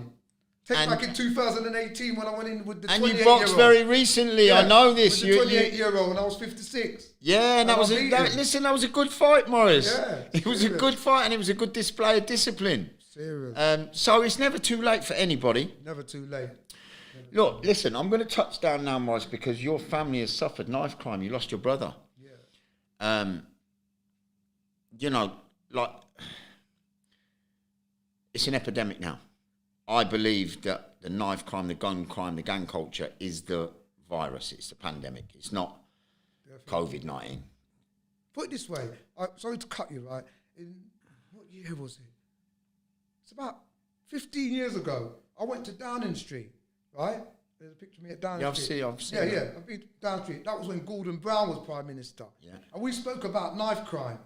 Back in 2018 when I went in with the 28-year-old. And you boxed very recently, I know this. With the 28-year-old when I was 56. Yeah, and that was a good fight, Morris. Yeah, it was a good fight and it was a good display of discipline. Serious. So it's never too late for anybody. Never too late. Look, listen, I'm going to touch down now, Morris, because your family has suffered knife crime. You lost your brother. Yeah. You know, like, it's an epidemic now. I believe that the knife crime, the gun crime, the gang culture is the virus. It's the pandemic. It's not COVID-19. Put it this way. Sorry to cut you, right? In what year was it? It's about 15 years ago. I went to Downing Street, right? There's a picture of me at Downing Street. I've seen. Yeah. I've been to Downing Street. That was when Gordon Brown was Prime Minister. Yeah. And we spoke about knife crime.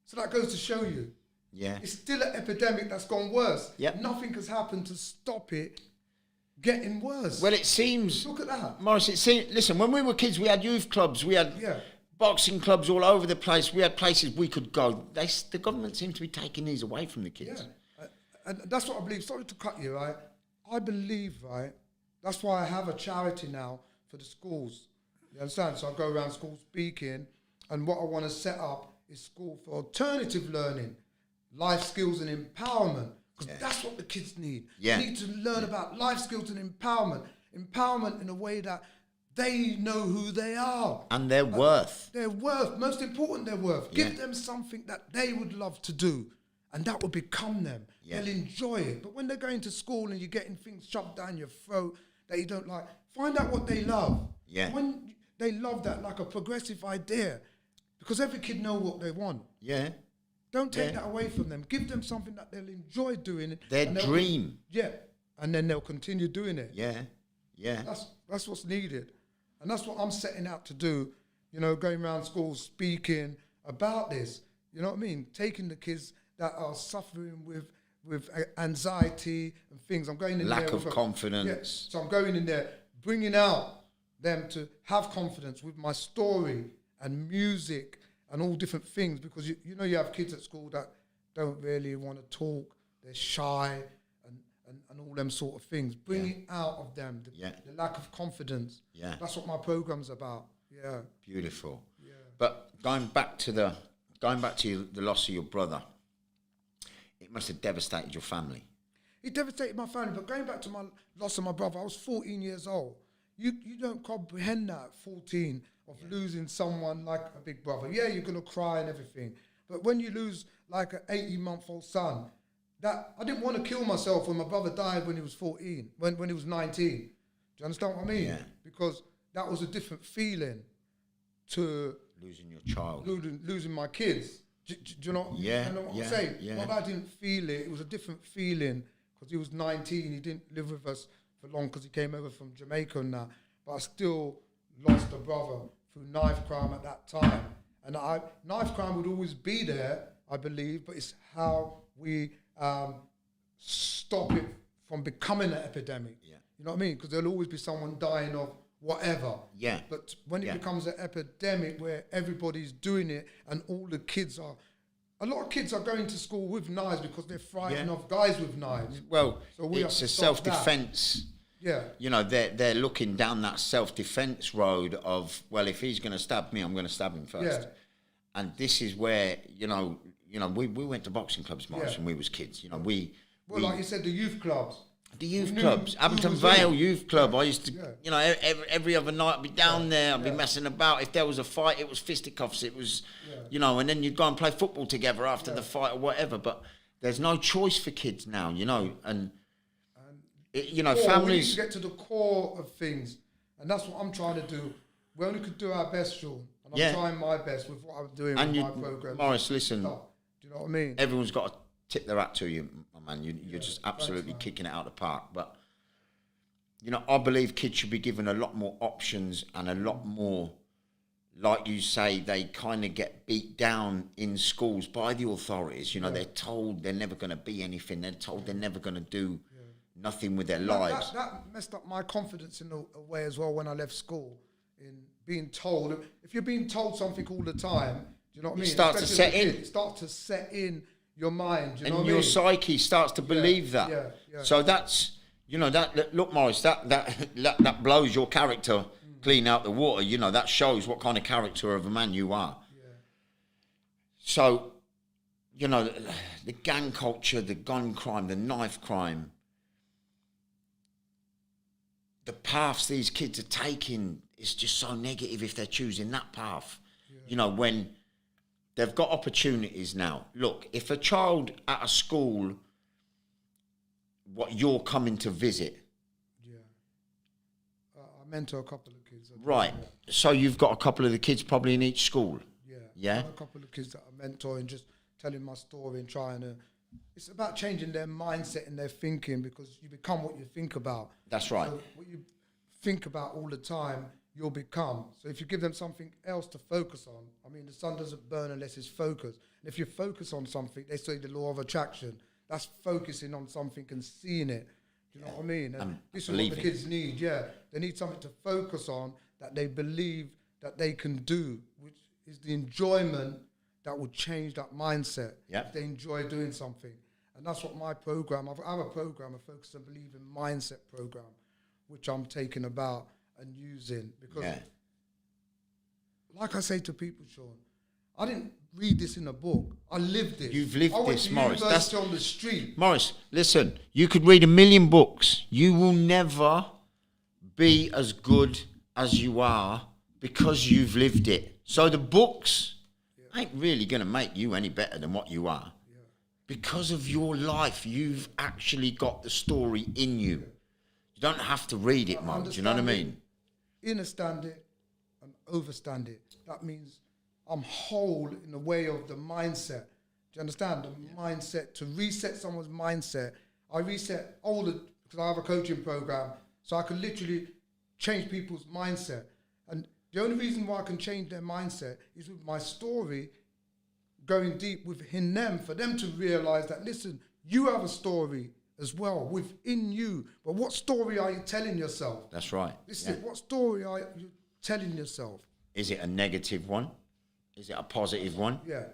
So that goes to show you. Yeah. It's still an epidemic that's gone worse. Yep. Nothing has happened to stop it getting worse. Well, it seems... Look at that. Morris, it seems... Listen, when we were kids, we had youth clubs. We had boxing clubs all over the place. We had places we could go. The government seems to be taking these away from the kids. Yeah. And that's what I believe. Sorry to cut you, right? I believe, right? That's why I have a charity now for the schools. You understand? So I go around schools speaking, and what I want to set up is school for alternative learning, life skills and empowerment. Because that's what the kids need. Yeah. They need to learn about life skills and empowerment. Empowerment in a way that they know who they are. And their worth. Their worth. Most important, their worth. Give them something that they would love to do. And that will become them. Yeah. They'll enjoy it. But when they're going to school and you're getting things shoved down your throat that you don't like, find out what they love. Yeah. When they love that, like a progressive idea, because every kid know what they want. Yeah. Don't take that away from them. Give them something that they'll enjoy doing. Their dream. Yeah. And then they'll continue doing it. Yeah. Yeah. That's what's needed. And that's what I'm setting out to do, you know, going around schools speaking about this. You know what I mean? Taking the kids that are suffering with anxiety and things. I'm going in there. Lack of confidence. Yeah, so I'm going in there, bringing out them to have confidence with my story and music and all different things, because you know you have kids at school that don't really want to talk, they're shy and all them sort of things. Bring it out of them, the lack of confidence. Yeah. That's what my program's about. Yeah. Beautiful. Yeah. But going back to the loss of your brother, it must have devastated your family. It devastated my family, but going back to my loss of my brother, I was 14 years old. You don't comprehend that at 14 of losing someone like a big brother. Yeah, you're going to cry and everything. But when you lose like an 18-month-old son, that I didn't want to kill myself when my brother died when he was 14, when he was 19. Do you understand what I mean? Yeah. Because that was a different feeling to Losing your child. losing my kids. Do you know, Yeah, you know what yeah, I'm saying? yeah. Not that I didn't feel it. It was a different feeling because he was 19. He didn't live with us for long because he came over from Jamaica and that. But I still lost a brother through knife crime at that time. And knife crime would always be there, I believe, but it's how we stop it from becoming an epidemic. Yeah. You know what I mean? Because there'll always be someone dying of whatever. Yeah. But when it becomes an epidemic where everybody's doing it and all the kids are... A lot of kids are going to school with knives because they're frightened of guys with knives. Well, so we it's a self-defense. Yeah. You know, they're looking down that self-defense road of, well, if he's going to stab me, I'm going to stab him first. Yeah. And this is where, you know, we went to boxing clubs, Morris, when we was kids. You know, like you said, the youth clubs. The youth clubs, Abington Vale Youth Club. I used to, you know, every other night I'd be down there, I'd be messing about. If there was a fight, it was fisticuffs. It was, you know, and then you'd go and play football together after the fight or whatever. But there's no choice for kids now, you know, and you know, families. We need to get to the core of things, and that's what I'm trying to do. We only could do our best, Sean, and I'm trying my best with what I'm doing with my program. Morris, listen. Do you know what I mean? Everyone's got to tip their hat to you, my man. You're just absolutely kicking it out of the park. But, you know, I believe kids should be given a lot more options and a lot more, like you say, they kind of get beat down in schools by the authorities. You know, they're told they're never going to be anything. They're told they're never going to do nothing with their lives. That messed up my confidence in a way as well when I left school, in being told. If you're being told something all the time, do you know what I mean? It starts to set in. It starts to set in your mind, you know what I and mean? your psyche starts to believe that. Yeah. So that's, you know, that look, Morris, that blows your character clean out the water. You know, that shows what kind of character of a man you are. Yeah. So, you know, the gang culture, the gun crime, the knife crime, the paths these kids are taking is just so negative if they're choosing that path. Yeah. You know, when they've got opportunities now. Look, if a child at a school, what you're coming to visit. Yeah. I mentor a couple of kids. Right. So you've got a couple of the kids probably in each school. Yeah. Yeah. I have a couple of kids that I mentor and just telling my story and trying to... It's about changing their mindset and their thinking, because you become what you think about. That's right. So what you think about all the time, you'll become. So if you give them something else to focus on, I mean, the sun doesn't burn unless it's focused. And if you focus on something, they say the law of attraction, that's focusing on something and seeing it. Do you know what I mean? And this is what the kids need, They need something to focus on that they believe that they can do, which is the enjoyment that will change that mindset if they enjoy doing something. And that's what my program, I have a program, a Focus and Believe in Mindset program, which I'm taking about and using, because like I say to people, Sean, I didn't read this in a book. I lived this. You've lived this, Morris. That's on the street. Morris, listen, you could read 1,000,000 books. You will never be as good as you are because you've lived it. So the books ain't really going to make you any better than what you are. Yeah. Because of your life, you've actually got the story in you. You don't have to read it, Mo. Do you know what I mean? Understand it and overstand it. That means I'm whole in the way of the mindset. Do you understand? The mindset, to reset someone's mindset. I reset all the, because I have a coaching program, so I can literally change people's mindset. And the only reason why I can change their mindset is with my story going deep within them, for them to realize that, listen, you have a story as well within you. But what story are you telling yourself? That's right. Listen, what story are you telling yourself? Is it a negative one? Is it a positive one? Yeah.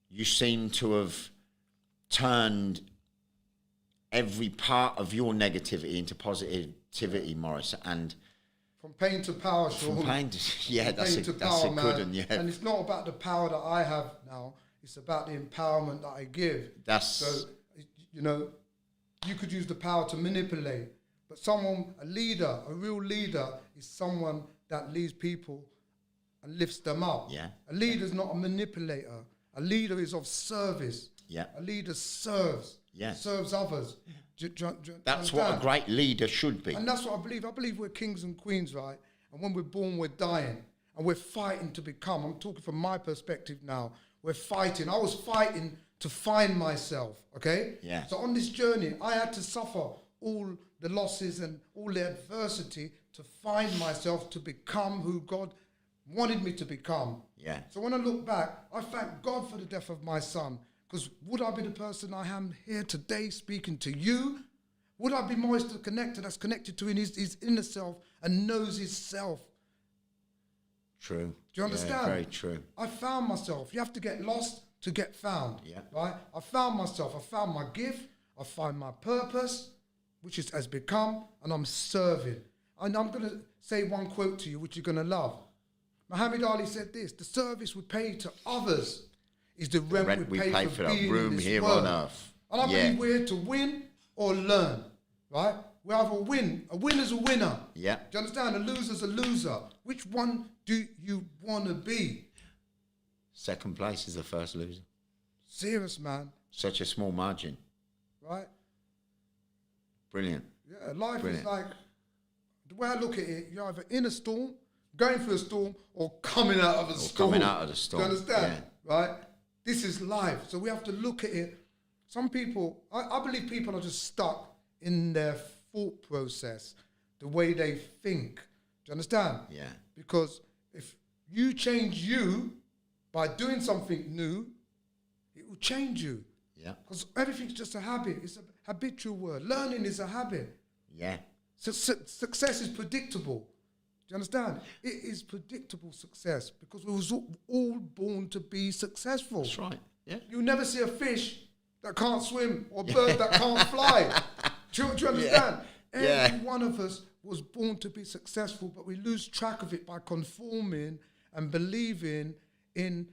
You seem to have turned every part of your negativity into positivity, Morris, and from pain to power, Sean. From pain to, yeah, that's a good one, yeah. And it's not about the power that I have now, it's about the empowerment that I give. So, you know, you could use the power to manipulate, but someone, a leader, a real leader, is someone that leads people and lifts them up. Yeah. A leader is not a manipulator. A leader is of service. Yeah. A leader serves. Yeah. Serves others. That's what a great leader should be. And that's what I believe. I believe we're kings and queens, right? And when we're born, we're dying. And we're fighting to become. I'm talking from my perspective now. We're fighting. I was fighting to find myself, okay? Yeah. So on this journey, I had to suffer all the losses and all the adversity to find myself, to become who God wanted me to become. Yeah. So when I look back, I thank God for the death of my son. Because would I be the person I am here today speaking to you? Would I be more connected, that's connected to his inner self and knows his self? True. Do you understand? Yeah, very true. I found myself. You have to get lost to get found. Yeah. Right? I found myself. I found my gift. I found my purpose, which has become, and I'm serving. And I'm going to say one quote to you, which you're going to love. Muhammad Ali said this: the service we pay to others is the rent we pay for the room here on earth. And I believe we're here to win or learn, right? We have a win. A winner's a winner. Yeah. Do you understand? A loser's a loser. Which one do you want to be? Second place is the first loser. Serious, man. Such a small margin. Right? Brilliant. Yeah, life is like, the way I look at it, you're either in a storm, going through a storm, or coming out of a storm. Coming out of the storm. Do you understand? Yeah. Right? This is life. So we have to look at it. Some people, I believe people are just stuck in their thought process, the way they think. Do you understand? Yeah. Because if you change you by doing something new, it will change you. Yeah. Because everything's just a habit. It's a habitual word. Learning is a habit. Yeah. So success is predictable. Do you understand? It is predictable success because we was all born to be successful. That's right. Yeah. You'll never see a fish that can't swim or a bird that can't fly. Do you understand? Yeah. Every one of us was born to be successful, but we lose track of it by conforming and believing in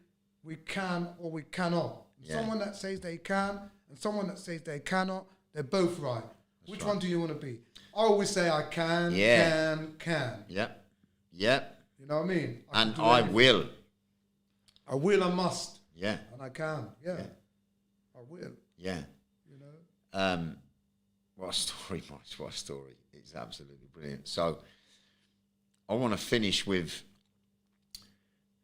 we can or we cannot. Yeah. Someone that says they can and someone that says they cannot, they're both right. Which one do you want to be? I always say I can. Yep. Yep. You know what I mean? I will. I will, I must. Yeah. And I can. Yeah. I will. Yeah. You know? What a story, Mike. What a story. It's absolutely brilliant. So I want to finish with,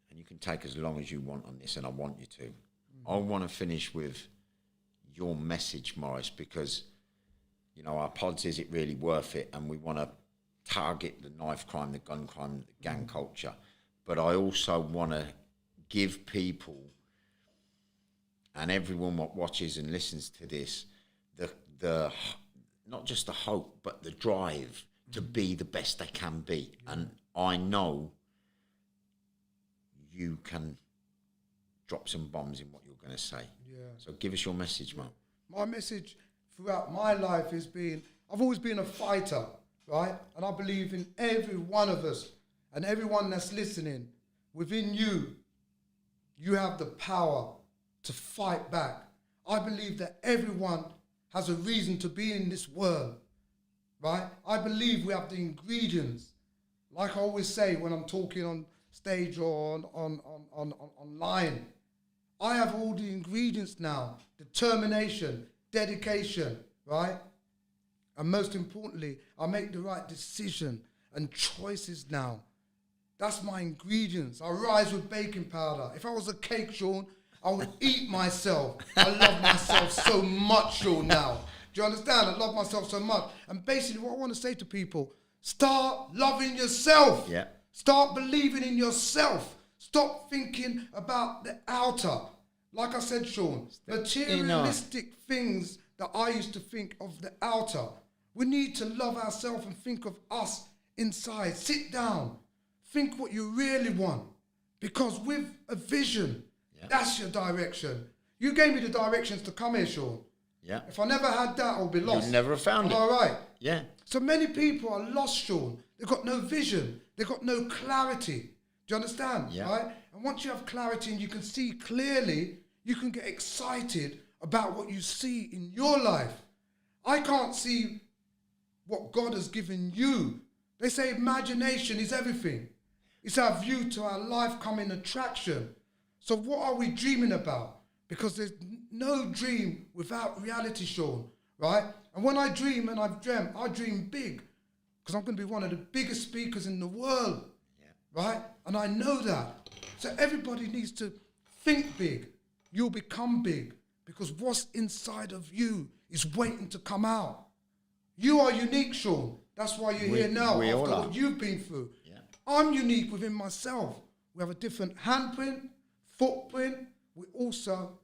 and you can take as long as you want on this, and I want you to. I want to finish with your message, Morris, because, you know, our pods, is it really worth it? And we want to target the knife crime, the gun crime, the gang culture. But I also want to give people and everyone that watches and listens to this the not just the hope, but the drive to be the best they can be. And I know you can drop some bombs in what you're going to say. Yeah. So give us your message, man. My message throughout my life has been, I've always been a fighter, right? And I believe in every one of us and everyone that's listening, within you, you have the power to fight back. I believe that everyone has a reason to be in this world, right? I believe we have the ingredients. Like I always say when I'm talking on stage or online, I have all the ingredients now: determination, dedication, right? And most importantly, I make the right decision and choices now. That's my ingredients. I rise with baking powder. If I was a cake, Sean, I would eat myself. I love myself so much, Sean, now. Do you understand? I love myself so much. And basically what I want to say to people, start loving yourself. Yeah. Start believing in yourself. Stop thinking about the outer. Like I said, Sean, materialistic things that I used to think of the outer. We need to love ourselves and think of us inside. Sit down. Think what you really want. Because with a vision, that's your direction. You gave me the directions to come here, Sean. Yeah. If I never had that, I would be lost. You'd never have found it. All right. Yeah. So many people are lost, Sean. They've got no vision. They've got no clarity. Do you understand? Yeah. Right? And once you have clarity and you can see clearly, you can get excited about what you see in your life. I can't see what God has given you. They say imagination is everything. It's our view to our life coming attraction. So what are we dreaming about? Because there's no dream without reality, Sean, right? And when I dream, and I've dreamt, I dream big, because I'm going to be one of the biggest speakers in the world, right? And I know that. So everybody needs to think big. You'll become big, because what's inside of you is waiting to come out. You are unique, Sean. That's why you're here now, we all after are. what you've been through. Yeah. I'm unique within myself. We have a different handprint, footprint. We also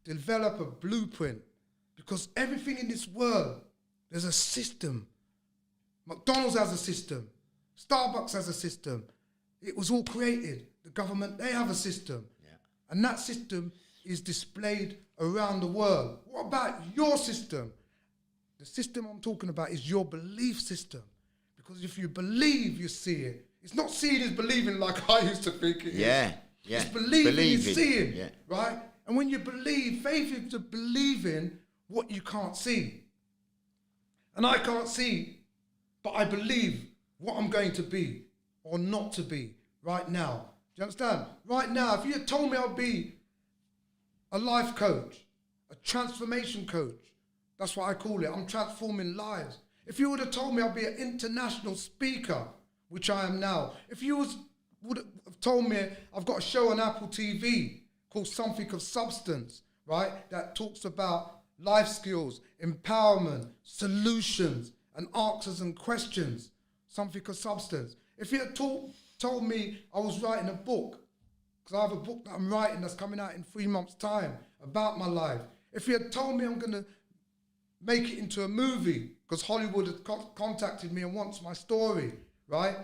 develop a blueprint, because everything in this world, there's a system. McDonald's has a system. Starbucks has a system. It was all created. The government, they have a system. Yeah. And that system is displayed around the world. What about your system? The system I'm talking about is your belief system. Because if you believe, you see it. It's not seeing is believing like I used to think it is. Yeah. It's believing is seeing, right? And when you believe, faith is to believe in what you can't see. And I can't see, but I believe what I'm going to be or not to be right now. Do you understand? Right now, if you had told me I'd be a life coach, a transformation coach, that's what I call it. I'm transforming lives. If you would have told me I'd be an international speaker, which I am now, if you would have told me I've got a show on Apple TV called Something of Substance, right, that talks about life skills, empowerment, solutions, and answers and questions, Something of Substance. If you had told me I was writing a book, because I have a book that I'm writing that's coming out in 3 months' time about my life. If you had told me I'm going to make it into a movie, because Hollywood has contacted me and wants my story, right?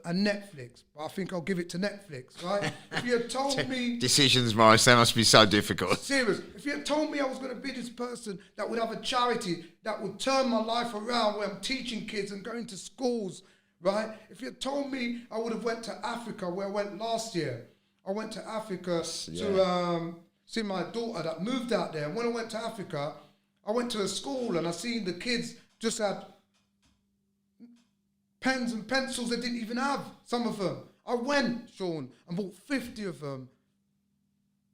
And Netflix. But I think I'll give it to Netflix, right? If you had told me... Decisions, Morris, they must be so difficult. Serious. If you had told me I was going to be this person that would have a charity that would turn my life around, where I'm teaching kids and going to schools, right? If you had told me I would have went to Africa, where I went last year. I went to Africa to see my daughter that moved out there. And when I went to Africa, I went to a school and I seen the kids just had pens and pencils they didn't even have, some of them. I went, Sean, and bought 50 of them,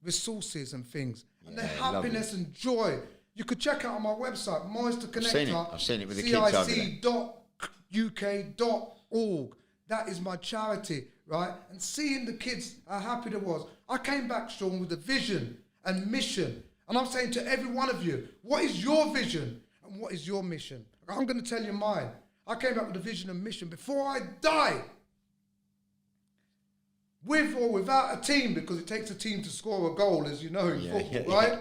resources and things. And their happiness and joy. You could check out on my website, Moisture Connector. I've seen it with the kids over there. CIC.uk.org. That is my charity, right? And seeing the kids, how happy they was. I came back, Sean, with a vision and mission. And I'm saying to every one of you, what is your vision and what is your mission? I'm going to tell you mine. I came back with a vision and mission before I die. With or without a team, because it takes a team to score a goal, as you know, in football, right?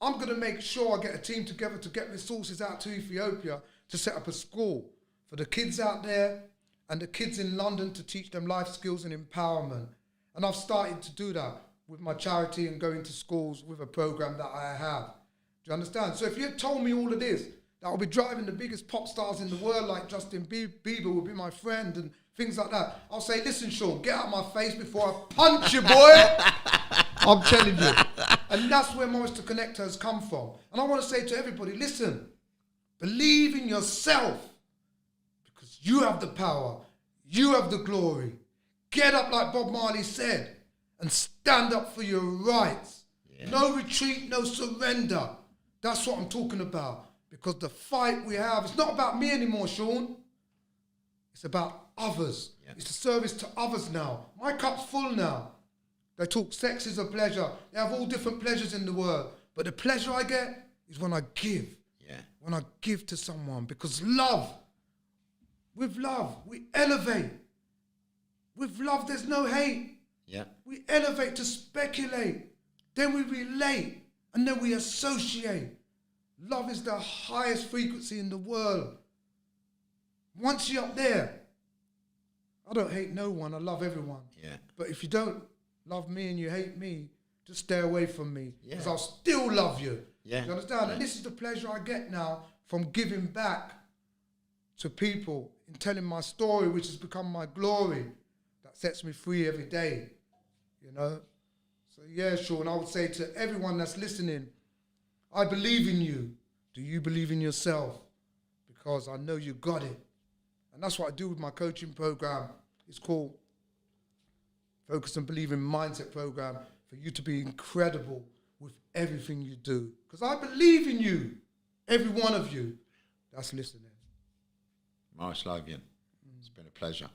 I'm going to make sure I get a team together to get resources out to Ethiopia to set up a school for the kids out there and the kids in London to teach them life skills and empowerment. And I've started to do that with my charity and going to schools with a program that I have. Do you understand? So if you had told me all of this, that I'll be driving the biggest pop stars in the world like Justin Bieber would be my friend and things like that, I'll say, listen, Sean, get out of my face before I punch you, boy. I'm telling you. And that's where Morris the Connector has come from. And I want to say to everybody, listen, believe in yourself because you have the power. You have the glory. Get up like Bob Marley said and stand up for your rights. Yeah. No retreat, no surrender. That's what I'm talking about. Because the fight we have, it's not about me anymore, Sean. It's about others. Yeah. It's a service to others now. My cup's full now. They talk sex is a pleasure. They have all different pleasures in the world. But the pleasure I get is when I give. Yeah. When I give to someone. Because love, with love, we elevate. With love, there's no hate. Yeah. We elevate to speculate. Then we relate. And then we associate. Love is the highest frequency in the world. Once you're up there, I don't hate no one. I love everyone. Yeah. But if you don't love me and you hate me, just stay away from me. Because I'll still love you. Yeah. Do you understand? Yeah. And this is the pleasure I get now from giving back to people in telling my story, which has become my glory. That sets me free every day. You know? So yeah, Sean, I would say to everyone that's listening, I believe in you. Do you believe in yourself? Because I know you got it. And that's what I do with my coaching program. It's called Focus and Believe in Mindset Program, for you to be incredible with everything you do. Because I believe in you, every one of you that's listening. Morris Lothian, it's been a pleasure.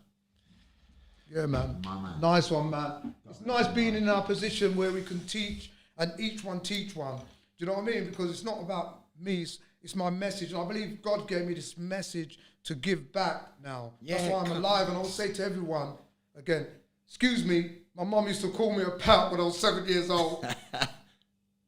Yeah, man. Nice one, man. It's nice being in our position where we can teach and each one teach one. Do you know what I mean? Because it's not about me, it's my message. And I believe God gave me this message to give back now. Yeah, that's why I'm alive. And I'll say to everyone, again, excuse me, my mum used to call me a pal when I was 7 years old.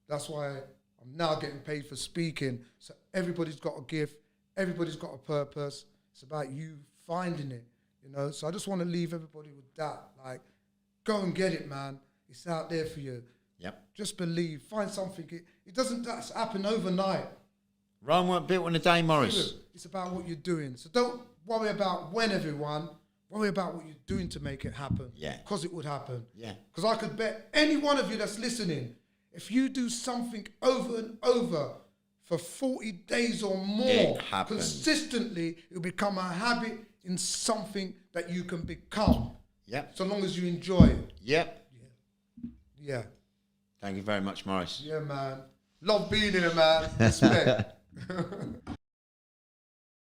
That's why I'm now getting paid for speaking. So everybody's got a gift. Everybody's got a purpose. It's about you finding it, you know. So I just want to leave everybody with that. Like, go and get it, man. It's out there for you. Yep. Just believe. Find something. It doesn't happen overnight. Rome weren't built in a day, Morris. It's about what you're doing. So don't worry about when, everyone. Worry about what you're doing to make it happen. Yeah. Because it would happen. Yeah. Because I could bet any one of you that's listening, if you do something over and over for 40 days or more, consistently, it'll become a habit in something that you can become. Yep. So long as you enjoy it. Yep. Yeah. Thank you very much, Morris. Yeah, man. Love being here, man. Respect.